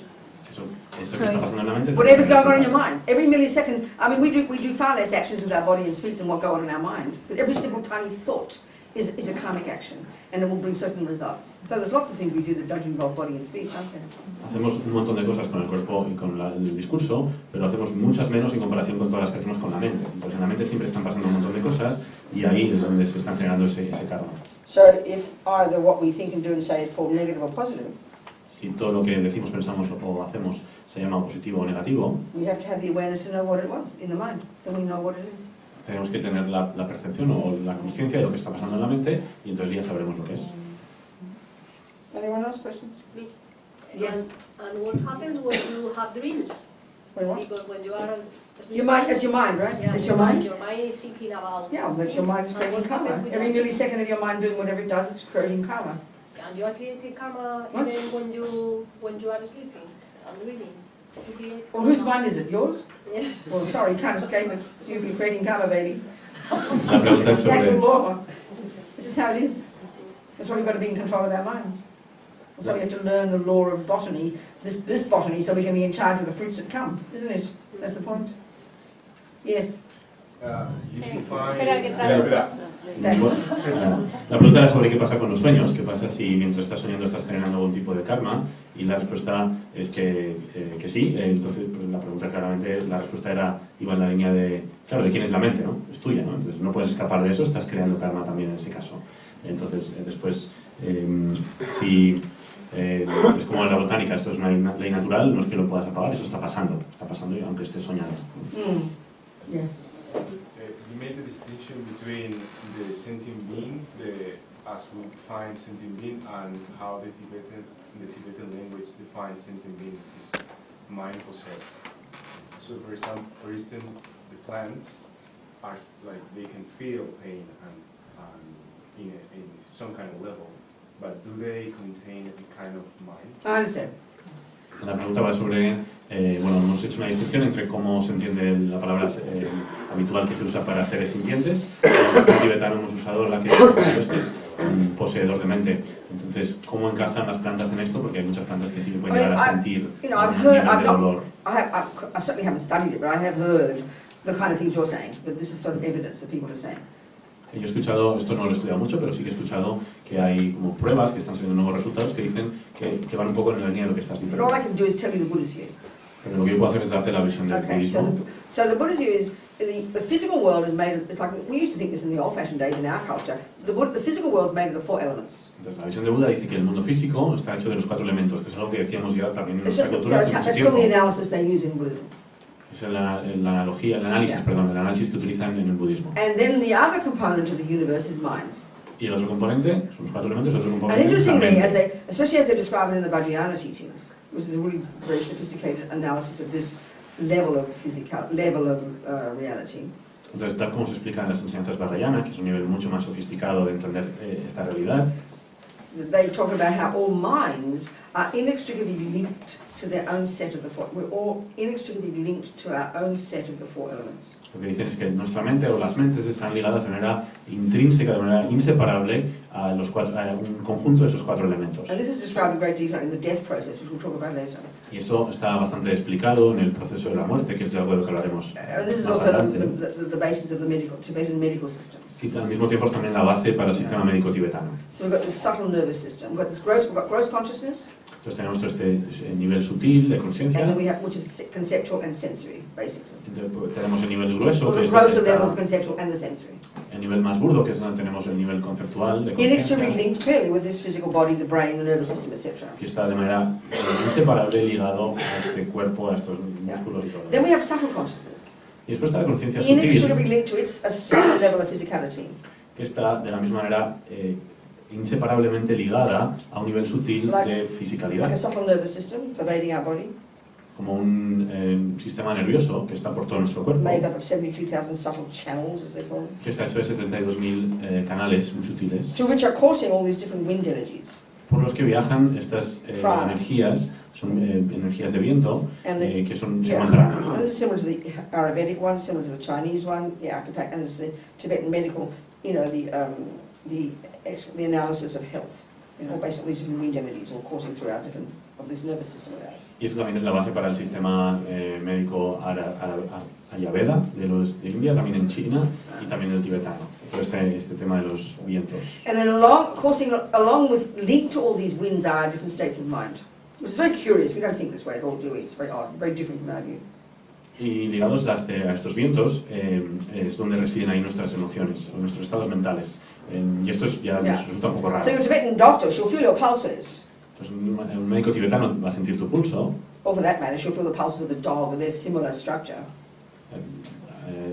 Eso que está pasando en la mente. Whatever's going on in your mind. Every millisecond, I mean, we do far less actions with our body and speech than what go on in our mind. But every single tiny thought is a karmic action, and it will bring certain results. So there's lots of things we do that don't involve body and speech, aren't there? Hacemos un montón de cosas con el cuerpo y con el discurso, pero hacemos muchas menos en comparación con todas las que hacemos con la mente. Pues en la mente siempre están pasando un montón de cosas y ahí es donde se están generando ese karma. So if either what we think and do and say is called negative or positive, Si todo lo que decimos, pensamos o hacemos se llama positivo o negativo, we have to have the awareness to know what it was in the mind, then we know what it is. tenemos que tener la percepción o la conciencia de lo que está pasando en la mente y entonces ya sabremos lo que es. Anyone else questions? Me. Yes. And what happens when you have dreams? What do you want? Because when you are Your mind, it's your mind, right? yeah, It's your mind? Your mind is thinking about. Yeah, that's your mind is And creating what karma. happens with Every that? millisecond of your mind doing whatever it does, it's creating karma. And you are creating karma What? even when you are sleeping and dreaming. You create Well, whose karma. mind is it? Yours? Yes. Well, sorry, you can't escape it. So you'll be creating karma, baby. La pregunta es It's natural sobre... law. This is how it is. That's why we've got to be in control of our minds. So we have to learn the law of botany, this botany, so we can be in charge of the fruits that come, isn't it? That's the point. Yes. You define... Espera, que tal. La pregunta era sobre qué pasa con los sueños, qué pasa si mientras estás soñando estás generando algún tipo de karma, y la respuesta es que sí. Entonces pues, la pregunta claramente, la respuesta iba en la línea de, claro, de quién es la mente, ¿no? Es tuya, ¿no? Entonces no puedes escapar de eso, estás creando karma también en ese caso. Entonces después, si es como en la botánica, esto es una ley natural, no es que lo puedas apagar, eso está pasando y aunque estés soñando. Yeah. You made the distinction between the sentient being, as we define sentient being, and how the Tibetan language defines sentient being, which is mind possessed. So, for instance, the plants are like they can feel pain and in some kind of level, but do they contain a kind of mind? I understand. La pregunta va sobre, bueno, hemos hecho una distinción entre cómo se entiende la palabra habitual que se usa para seres sintientes. En tibetano hemos usado la que es un poseedor de mente. Entonces, ¿cómo encajan las plantas en esto? Porque hay muchas plantas que sí que pueden llegar a sentir I've un heard, nivel de dolor. I certainly haven't studied it, but I have heard the kind of things you're saying, that this is sort of evidence that people are saying. Yo he escuchado, esto no lo he estudiado mucho, pero sí que he escuchado que hay como pruebas que están saliendo nuevos resultados que dicen que van un poco en la línea de lo que estás But diciendo. all I can do is tell you the Buddhist view. Pero lo que yo puedo hacer es darte la visión del Okay, budismo. so the Buddhist view is the physical world is made of, it's like, we used to think this in the old-fashioned days in our culture, the physical world is made of the 4 elements. Entonces, la visión de Buda dice que el mundo físico está hecho de los 4 elementos, que es algo que decíamos ya también en It's nuestra just, cultura hace that's mucho still the tiempo. analysis they use in Buddhism. Es la analogía, el análisis que utilizan en el budismo. And then the other component of the universe is minds. Y el otro componente, son los 4 elementos, el otro And componente es la interestingly, mente. especially as they describe it in the Vajrayana teachings, which is a really very sophisticated analysis of this level of reality. Entonces, tal como se explica en las enseñanzas Vajrayana, que es un nivel mucho más sofisticado de entender esta realidad, They talk about how all minds are inextricably linked to their own set of the 4. We're all inextricably linked to our own set of the 4 elements. lo que dicen es que nuestra mente o las mentes están ligadas de manera intrínseca, de manera inseparable a un conjunto de esos 4 elementos. And this is described in great detail in the death process, which we'll talk about later. Y esto está bastante explicado en el proceso de la muerte, que es de algo de lo que hablaremos And this is más also adelante. the basis of the Tibetan medical system. Y al mismo tiempo es también la base para el sistema médico tibetano. So we've got this subtle nervous system. We've got gross consciousness, Entonces tenemos todo este nivel sutil de and conciencia, then we have, which is conceptual and sensory, basically. entonces, pues, tenemos el nivel grueso, Well, que the es donde grosser levels, the está conceptual and the sensory. el nivel más burdo, que es donde tenemos el nivel conceptual de Inextricably conciencia, linked clearly with this physical body, the brain, the nervous system, etc. que está de manera inseparable ligado a este cuerpo, a estos músculos y todo. Then we have subtle consciousness. Y después está la conciencia inextricably sutil, linked to its a certain level of physicality. que está de la misma manera inseparablemente ligada a un nivel sutil de Like fisicalidad, a subtle nervous system pervading our body, como un sistema nervioso que está por todo nuestro cuerpo, made up of 72,000 subtle channels, as they call them, que está hecho de 72.000 canales muy sutiles, through which are coursing all these different wind energies. por los que viajan estas Prana. energías, son energías de viento, And the- que son, se Yeah. llaman prana. And this is similar to the Ayurvedic one, similar to the Chinese one, the Archipelago, and it's the Tibetan medical, you know, the analysis of health. You know, basically these different wind energies all coursing throughout different of this nervous system of ours. Y eso también es la base para el sistema médico ayurveda de India, también en China y también el tibetano. Todo este tema de los vientos. And then coursing along with, linked to all these winds are different states of mind. Which is very curious, we don't think this way at all, do we? It's very odd, very different from our view. Y ligados a estos vientos es donde residen ahí nuestras emociones, o nuestros estados mentales. Y esto ya nos resulta un poco raro. So your Tibetan doctor, she'll feel your pulses. Entonces un médico tibetano va a sentir tu pulso. Or for that matter, she'll feel the pulses of the dog, and there's similar structure.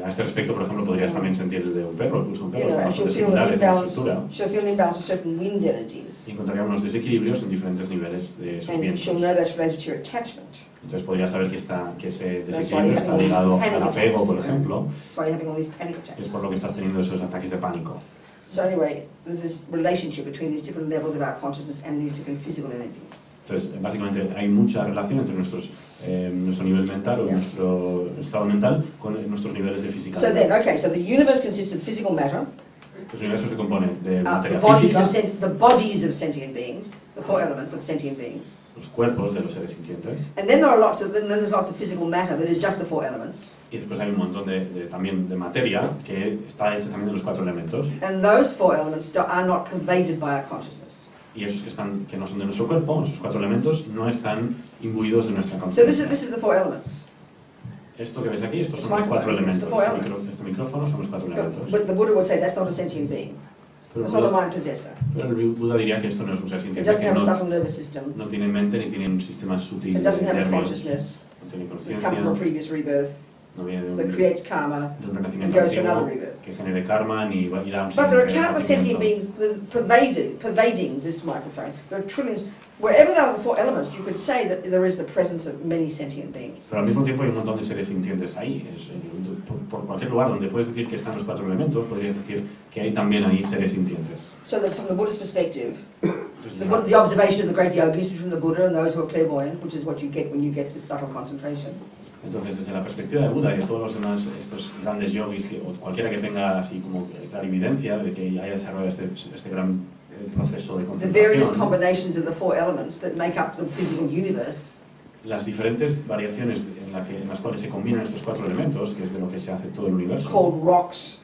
A este respecto, por ejemplo, podrías también sentir el de un perro, el pulso de un You perro, know, son and she'll bastante feel an similares en la imbalance. estructura. She'll feel an imbalance of certain wind energies. Y encontraría unos desequilibrios en diferentes niveles de esos And vientos. she'll know that's related to your attachment. Entonces podría saber que ese That's why desequilibrio you está have all ligado these al panic apego, attacks, por you know. ejemplo, That's why you're having all these panic que es attacks. por lo que estás teniendo esos ataques de pánico. So anyway, there's this relationship between these different levels of our consciousness and these different physical energies. Entonces, básicamente hay mucha relación entre nuestro nivel mental o nuestro estado mental con nuestros niveles de So fisicalidad. then, okay, so the universe consists of physical matter, Pues el universo se compone de the materia bodies física, the bodies of sentient beings, the four elements of sentient beings, los cuerpos de los seres sintientes, and then there's lots of physical matter that is just the four elements, y después hay un montón también de materia que está hecha también de los 4 elementos, and those four elements are not pervaded by our consciousness. y esos que no son de nuestro cuerpo, esos 4 elementos, no están imbuidos de nuestra So conciencia. this is the four elements. Esto que ves aquí, estos son It's los 4 microphones, elementos. it's the four elements. Este micrófono son los 4 elementos. But the Buddha would say that's not a sentient being. Pero It's not a mind possessor. el Buda diría que esto no es un ser It sintiente, doesn't que have a no, subtle nervous system. no tiene mente ni tiene un sistema sutil It de doesn't have a nervios, consciousness. no tiene It's conciencia, come from a previous rebirth no viene that creates karma. de un and renacimiento goes to another antiguo rebirth. que genere karma ni va a ir a un But there are siguiente countless sentient renacimiento. beings pervading this microphone. There are trillions. Wherever there are the four elements, you could say that there is the presence of many sentient beings. Pero al mismo tiempo hay un montón de seres sintientes ahí. Por cualquier lugar donde puedes decir que están los 4 elementos, podrías decir que hay también ahí seres sintientes. So that from the Buddhist perspective, Entonces, the observation of the great yogis from the Buddha and those who are clairvoyant, which is what you get when you get this subtle concentration. Entonces, desde la perspectiva de Buda y de todos los demás, estos grandes yogis, o cualquiera que tenga así como clarividencia de que haya desarrollado este gran proceso de The various concentración, combinations of the four elements that make up the physical universe las diferentes variaciones en las cuales se combinan estos 4 elementos, que es de lo que se hace todo el universo, called rocks,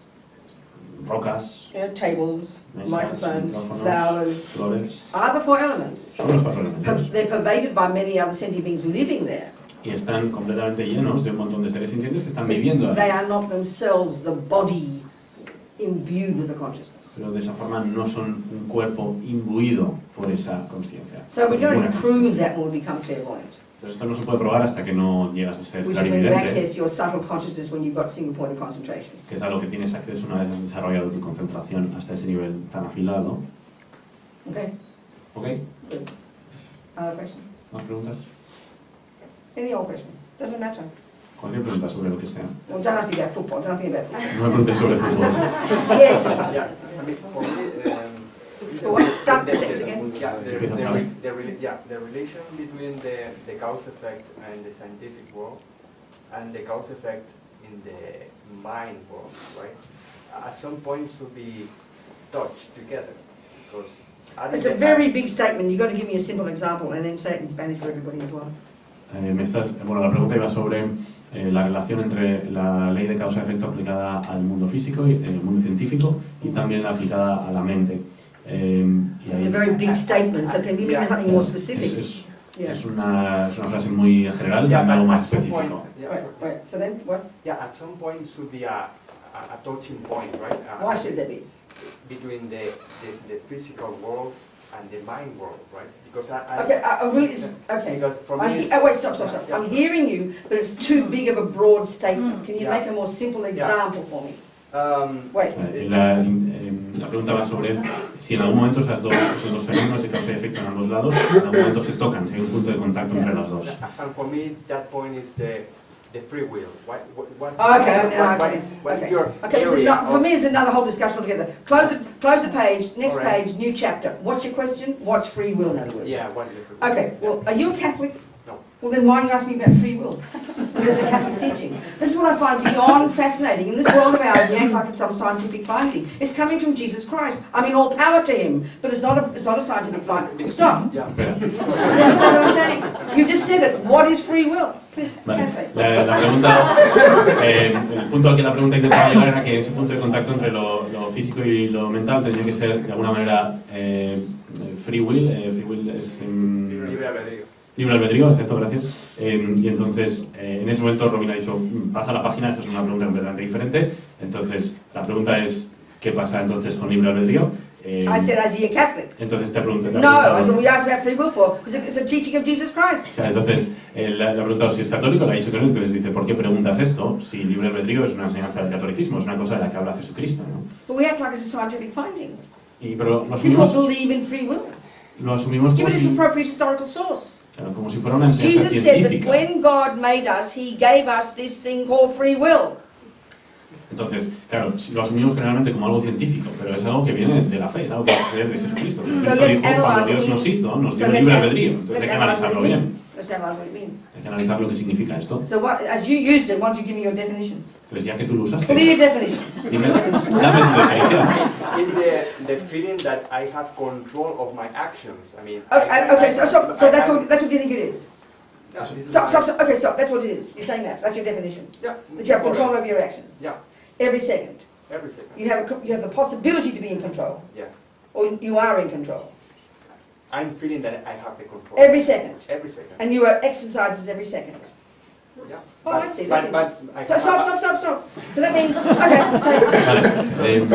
rocas, tables, mesas, microphones, micrófonos, flowers, flores, are the four elements. son los 4 elementos. They're pervaded by many other sentient beings living there. Y están completamente llenos de un montón de seres sintientes que están viviendo They ahí. are not themselves the body imbued with the consciousness. Pero de esa forma no son un cuerpo imbuido por esa conciencia. So we can only Ninguna prove that when we become clairvoyant, Entonces esto no se puede probar hasta que no llegas a ser which is when you clarividente, access your subtle consciousness when you've got single point of concentration. que es a lo que tienes acceso una vez has desarrollado tu concentración hasta ese nivel tan afilado. Okay? ¿Ok? Good. Other question? ¿Más preguntas? Any old question? Doesn't matter. Cualquier pregunta sobre lo que sea. Well, don't ask me about football. Don't ask me about football. No me preguntes sobre fútbol. Yes. Yeah, I mean, for me, For what? Start the sentence again. the relation between the cause effect in the scientific world and the cause effect in the mind world, right? At some point should be touched together, because It's a very big statement. You've got to give me a simple example and then say it in Spanish for everybody as well. La pregunta iba sobre la relación entre la ley de causa-efecto aplicada al mundo físico y el mundo científico y también la aplicada a la mente. It's a very big statement, so can you give me something more specific? Es una frase muy general y algo más específico. Wait, so then what? Yeah, at some point should be a touching point, right? Why should there be? Between the physical world and the mind world, right? Because Okay, I really, okay. Because for me, Wait, stop. Yeah. I'm hearing you, but it's too big of a broad statement. Can you Yeah. make a more simple example for me? Wait. La pregunta va sobre si en algún momento esos dos fenómenos de causa y efecto en ambos lados, en algún momento se tocan, si hay un punto de contacto entre los dos. And for me, that point is the free will. What is your Okay, so area for of- me it's another whole discussion altogether. Close the page, next All right. page, new chapter. What's your question? What's free will, in other words? Yeah, what is the free will? Okay, well, are you a Catholic? No. Well, then why are you asking me about free will? There's a Catholic teaching. This is what I find beyond fascinating. In this world of ours, we act like it's some scientific finding. It's coming from Jesus Christ. I mean, all power to him, but it's not a scientific finding. Stop. Yeah. Espera. Do you understand what I'm saying? You just said it. What is free will? Please, Vale. translate. La pregunta, el punto al que la pregunta intentaba llegar era que ese punto de contacto entre lo físico y lo mental tenía que ser de alguna manera free will. Free will es Libre albedrío. libre albedrío, exacto, gracias. Y entonces, en ese momento Robina ha dicho, pasa la página, esa es una pregunta completamente diferente. Entonces, la pregunta es, ¿qué pasa entonces con libre albedrío? I said, is he a Catholic? Entonces te pregunto... No, I said, we asked about free will for, because it's a teaching of Jesus Christ. Entonces, le ha preguntado si es católico, le ha dicho que no, entonces dice, ¿por qué preguntas esto? Si libre albedrío es una enseñanza del catolicismo, es una cosa de la que habla Jesucristo, ¿no? But we act like it's a scientific finding. Pero lo People asumimos believe in free will. como Give it its si, appropriate historical source. claro, como si fuera una enseñanza Jesus said that científica. when God made us, he gave us this thing called free will. Entonces, claro, lo asumimos generalmente como algo científico, pero es algo que viene de la fe, es algo que viene de Jesucristo. Jesucristo let's dijo, cuando analyze Dios what nos hizo, nos dio let's libre an- albedrío. Entonces let's hay que analyze what analizarlo it bien. means. Let's analyze what it means. Hay que analizar lo que significa esto. So what, as you used it, why don't you give me your definition? Entonces, ya que tú lo usaste, Clear definition. dime, dame tu definición. It's the feeling that I have control of my actions. I mean, Okay, so that's what you think it is. Yeah, this is Stop. my- Okay, stop. That's what it is. You're saying that. That's your definition. Yeah. That you have control Correct. over your actions. Yeah, Every second. every second. You have the possibility to be in control, Yeah. or you are in control. I'm feeling that I have the control. Every second. Every second. And you are exercised every second. Yeah. Oh, I see, But that's I So have- stop. So that means, okay, so Vale.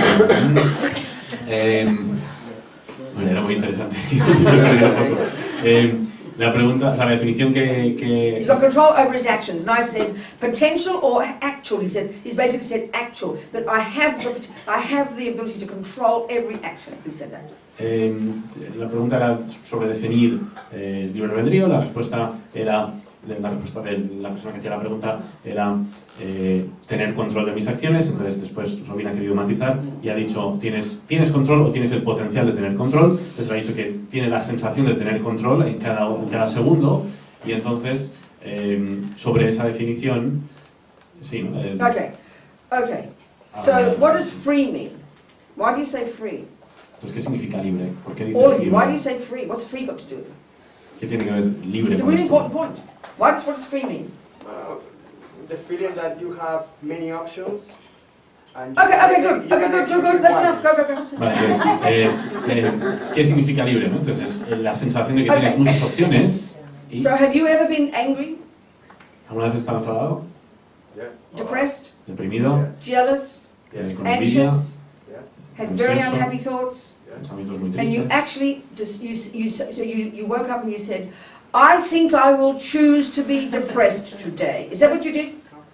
Bueno, era muy interesante. La pregunta, o sea, la definición he's got control over his actions. And I said potential or actual. He's basically said actual. That I have the ability to control every action. He said that. La pregunta era sobre definir libre albedrío, la respuesta era, la respuesta de la persona que hacía la pregunta era tener control de mis acciones. Entonces después Robina ha querido matizar y ha dicho, ¿tienes control o tienes el potencial de tener control? Entonces le ha dicho que tiene la sensación de tener control en cada segundo, y entonces sobre esa definición, sí, ¿no? Okay. So what does free mean? Why do you say free? Entonces, ¿qué significa libre? ¿Por qué All dices of you. libre? Why do you say free? What's free got to do with it? ¿Qué tiene que ver libre It's a con really esto? important point. What does free mean? The feeling that you have many options. And Okay, good. That's enough. Go. Vale, entonces, ¿qué significa libre? ¿No? Entonces, la sensación de que Okay. tienes muchas opciones y So have you ever been angry, ¿alguna vez estás enfadado, Yes. depressed, deprimido, jealous, con envidia, anxious, Yes. had very Ansioso. unhappy thoughts? pensamientos muy And you tristes? actually, you woke up and you said, I think I will choose to be depressed today. Is that what you did?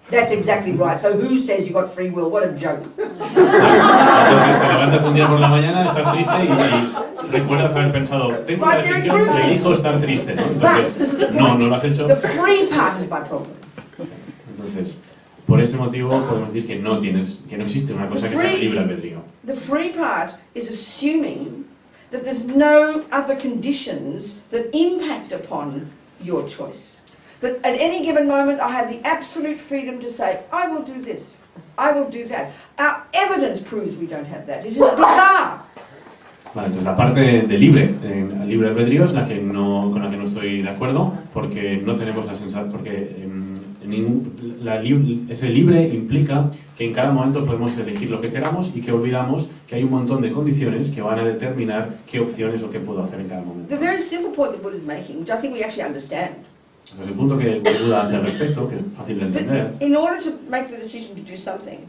That's exactly right. So who says you got free will? What a joke. Entonces te levantas un día por la mañana, estás triste y recuerdas haber pensado, tengo la decisión, elijo estar triste, ¿no? Entonces, no lo has hecho. The free part is my problem. Entonces, por ese motivo podemos decir que no existe una cosa que sea libre albedrío. The free part is assuming that there's no other conditions that impact upon your choice. That at any given moment I have the absolute freedom to say, I will do this, I will do that. Our evidence proves we don't have that. It is bizarre. Vale, entonces la parte de libre albedrío es la que con la que no estoy de acuerdo, porque no tenemos la sensación, porque ese libre implica que en cada momento podemos elegir lo que queramos y que olvidamos que hay un montón de condiciones que van a determinar qué opciones o qué puedo hacer en cada momento. The very simple point that Buddha is making, which I think we actually understand, Entonces, el punto que Buda hace al respecto, que es fácil de entender, that in order to make the decision to do something,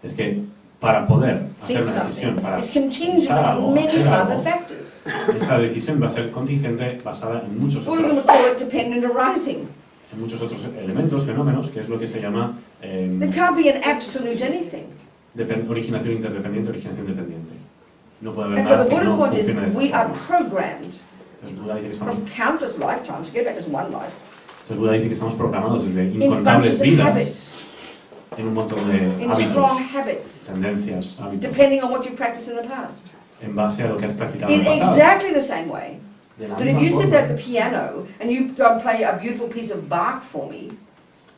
es que para poder hacer think una decisión, something, para is contingent pensar algo, on many hacer other algo, factors. esta decisión va a ser contingente basada en muchos Buddhism would otros, call it dependent arising. en muchos otros elementos, fenómenos, que es lo que se llama There can't be an absolute anything. originación interdependiente, originación dependiente. No puede haber And so nada the que Buddhist no point is funcione de esa we are forma. programmed Entonces Buda dice que estamos, from countless lifetimes, forget about just one life, programados desde in incontables bunches of vidas habits, en un montón de in strong hábitos, habits, tendencias, hábitos, depending on what you practiced in the past. en base a lo que has practicado en In el pasado. exactly the same way De la that if misma you sit forma, there at the piano and you go and play a beautiful piece of Bach for me,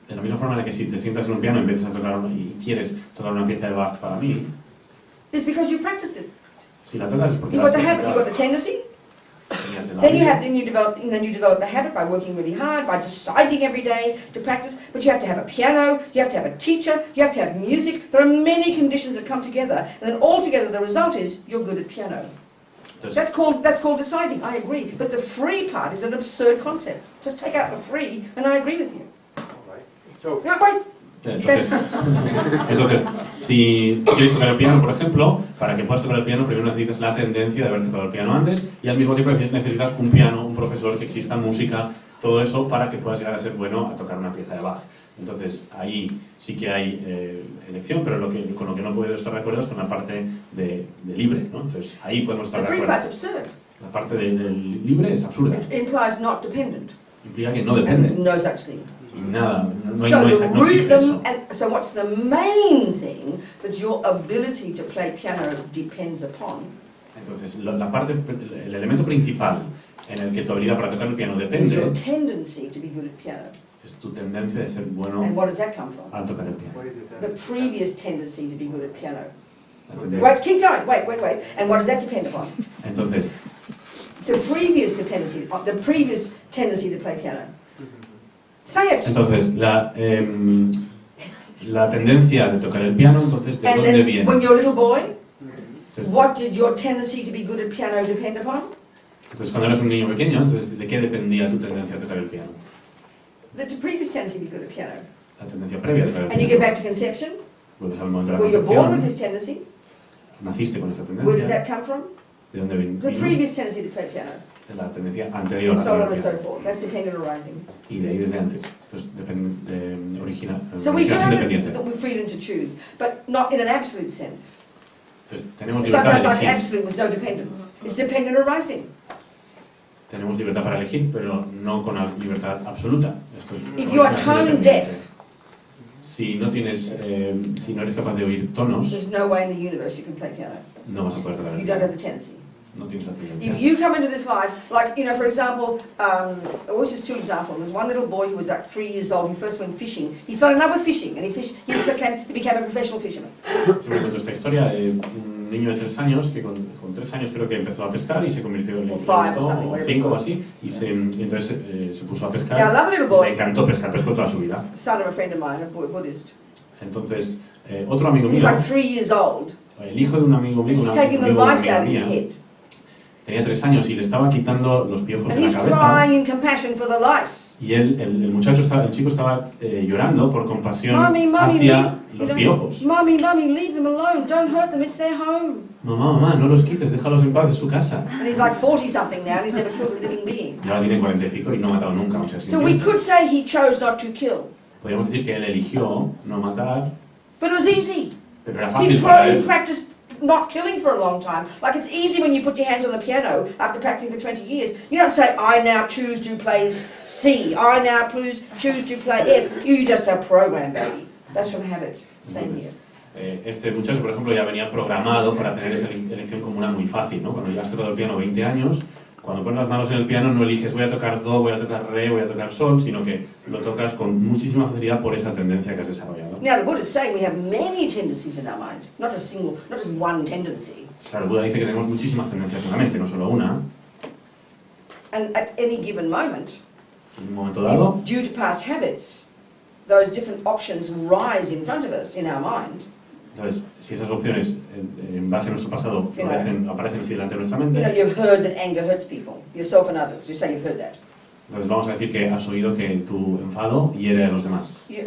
de la misma forma en la que si te sientas en un piano y empiezas a tocar y quieres tocar una pieza de Bach para mí, it's because you practiced it. si la tocas es porque You've la got has the habit, you've got practicado. the tendency, Tenías el then you hábito. develop the habit by working really hard, by deciding every day to practice, but you have to have a piano, you have to have a teacher, you have to have music. There are many conditions that come together, and then all together the result is you're good at piano. Entonces, That's called deciding, I agree. But the free part is an absurd concept. Just take out the free and I agree with you. Alright. So, No, wait. entonces, si quieres tocar el piano, por ejemplo, para que puedas tocar el piano, primero necesitas la tendencia de haber tocado el piano antes y al mismo tiempo necesitas un piano, un profesor, que exista música, todo eso para que puedas llegar a ser bueno a tocar una pieza de Bach. Entonces, ahí sí que hay elección, pero con lo que no puedo estar de acuerdo es con la parte de libre, ¿no? Entonces, ahí podemos estar The de free acuerdo. part's absurd. La parte del libre es absurda, It implies not dependent. implica que no And depende. there's no such thing. Y nada, no So existe eso. so what's the main thing that your ability to play piano depends upon? Entonces, el elemento principal en el que tu habilidad para tocar el piano Is your depende tendency to be good at piano. es tu tendencia de ser bueno And what does that come from? al tocar el piano. what is it? The previous tendency to be good at piano. La tendencia. Wait, keep going. Wait. And what does that depend upon? Entonces, The previous tendency to play piano. Say it. entonces la tendencia de tocar el piano, entonces, ¿de And dónde then viene? when you're a little boy, Entonces, what did your tendency to be good at piano depend upon? cuando eras un niño pequeño, entonces, ¿de qué dependía tu tendencia a tocar el piano? The previous tendency to be good at piano. La tendencia previa a tocar el And you get piano. back to conception, Vuelves al momento de la where you're born with concepción, this tendency. naciste con esa Where did tendencia. that come from? ¿De dónde vino? The previous tendency to play piano. De la tendencia anterior And a so tocar on el and so piano. forth. That's dependent arising. Y de ahí desde antes. Entonces, So we do originación have dependiente. the freedom to choose, but not in an absolute sense. Entonces, tenemos It libertad sounds de like elegir. absolute with no dependence. It's dependent arising. Tenemos libertad para elegir, pero no con la libertad absoluta. Esto es If you are originación tone dependiente. deaf, Si no tienes, si no eres capaz de oír tonos, there's no way in the universe you can play piano. no vas a poder tocar el You don't have piano. the tendency. No tienes la If tendencia. you come into this life, like, you know, for example, I always use two examples. There's one little boy who was like 3 years old, he first went fishing. He fell in love with fishing, and he became a professional fisherman. Siempre cuento esta historia de un niño de 3 años que con 3 años creo que empezó a pescar y se convirtió en O 5 or something, o whatever 5 it o was. así, y entonces se puso a pescar. Now, another little Le boy, encantó pescar, pescó toda su vida. son of a friend of mine, a Buddhist, Entonces, otro amigo he was mío, like 3 years old, el hijo de un amigo mío, and un he's taking the amigo lice out of his mía, head. tenía 3 años y le estaba quitando los piojos And de la he's cabeza. crying in compassion for the lice. Y el chico estaba llorando por compasión Mommy, hacia los piojos. Mommy, leave them alone. Don't hurt them. It's their home. Mamá, no los quites, déjalos en paz, es su casa. And he's like 40 something now, and he's never killed a living being. Y ahora tiene 40 y pico y no ha matado nunca a un ser So we sintiente. could say he chose not to kill, Podríamos decir que él eligió no matar, but it was easy. pero era He fácil para probably él. practiced not killing for a long time. Like it's easy when you put your hands on the piano after practicing for 20 years. You don't say, I now choose to play C, I now choose to play F. You just are programmed, baby. That's from habit. Same here. Este muchacho, por ejemplo, ya venía programado para tener esa elección común muy fácil, ¿no? Cuando ya has tocado el piano 20 años, cuando pones las manos en el piano no eliges voy a tocar do, voy a tocar re, voy a tocar sol, sino que lo tocas con muchísima facilidad por esa tendencia que has desarrollado. Now the Buddha's saying we have many tendencies in our mind, not just one tendency. Claro, Buda dice que tenemos muchísimas tendencias en la mente, no solo una. And at any given moment, En un momento dado, if due to past habits, those different options rise in front of us in our mind, entonces, si esas opciones en base a nuestro pasado aparecen así delante de nuestra you know, mente, you've heard that anger hurts people, yourself and others. You say you've heard that. entonces vamos a decir que has oído que tu enfado hiere a los demás. You've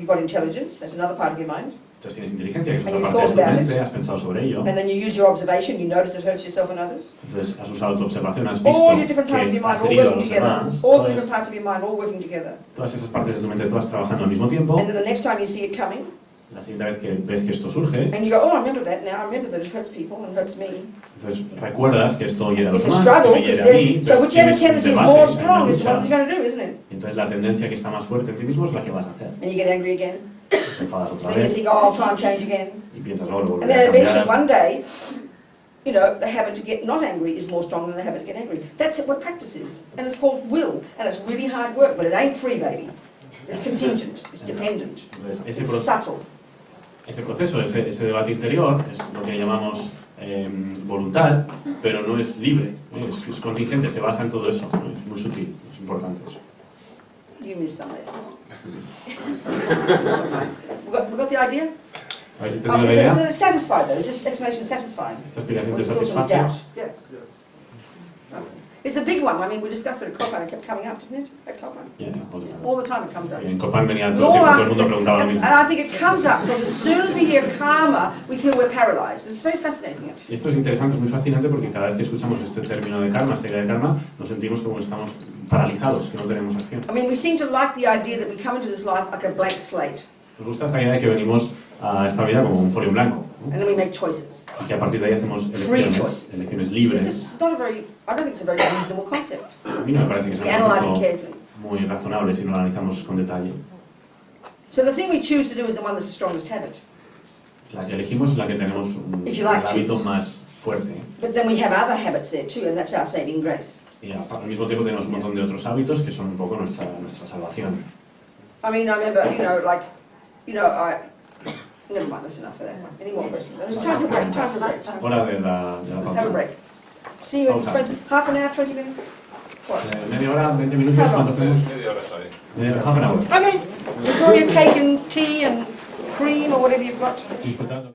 got intelligence, that's another part of your mind. Entonces tienes inteligencia, que es And otra you parte de tu thought about mente, it. has pensado sobre ello. And then you use your observation, you notice it hurts yourself and others. Entonces has usado tu observación, has visto All your different parts of your que mind has all herido a working los together. demás. All the different parts of your mind all working together. Todas esas partes de tu mente, todas trabajando al mismo tiempo. And then the next time you see it coming, La siguiente vez que ves que esto surge, and you go, oh, I remember that now, I remember that it hurts people and hurts me. entonces recuerdas que esto hiere a los It's a demás, que struggle, me hiere a because mí. so whichever Tienes un tendency is debate, more hay una strong is what lucha. you're going to do, isn't it? Entonces la tendencia que está más fuerte en ti mismo es la que vas a hacer. And you get angry again. Te enfadas otra Then you vez think, oh, I'll try and change again. y piensas, oh, lo And volveré then a eventually cambiar. one day, you know, the habit to get not angry is more strong than the habit to get angry. That's what practice is. And it's called will. And it's really hard work, but it ain't free, baby. It's contingent. It's dependent. Entonces, It's subtle. ese proceso, ese debate interior, es lo que llamamos voluntad, pero no es libre, es contingente, se basa en todo eso, es muy sutil, es importante eso. You missed some of that. We got the idea? ¿Habéis Oh, entendido la idea? is it satisfied though? Is this explanation satisfying? ¿Esta explicación Or te is still some satisface? doubt? Yes, yes. It's the big one. I mean, we discussed it at Courtin. It kept coming up, didn't it? At Courtin. Yeah, yeah, All the time it comes up. en Copan venía We todo el all tiempo, todo ask el mundo this, preguntaba lo and mismo. I think it comes up because as soon as we hear karma, we feel we're paralyzed. It's very fascinating, actually. Y esto es interesante, es muy fascinante porque cada vez que escuchamos este término de karma, esta idea de karma, nos sentimos como que estamos paralizados, que no tenemos acción. I mean, we seem to like the idea that we come into this life like a blank slate, Nos gusta esta idea de que venimos a esta vida como un folio en blanco, ¿no? and then we make choices. Y que a partir de ahí hacemos Free choices. elecciones This libres. is not a very, I don't think it's a very reasonable concept. A mí no me parece que sea We un analyze it concepto carefully. muy razonable si no lo analizamos con detalle. So the thing we choose to do is the one that's the strongest habit. La que elegimos es la que tenemos If you el like, hábito choose. más fuerte. But then we have other habits there too, and that's our saving grace. Y al mismo tiempo tenemos un montón de otros hábitos que son un poco nuestra salvación. I mean, I remember, never mind, that's enough for that one. Any more questions? There's time for break, time for break. Time for Hora de la break. Have a pausa. break. See you in Pausa. 20, half an hour, 20 minutes? What? Media hora, 20 minutos, How long? ¿cuánto hacemos? Media hora está bien. Half an hour. Okay, enjoy your cake and tea and cream or whatever you've got. Disfrutando.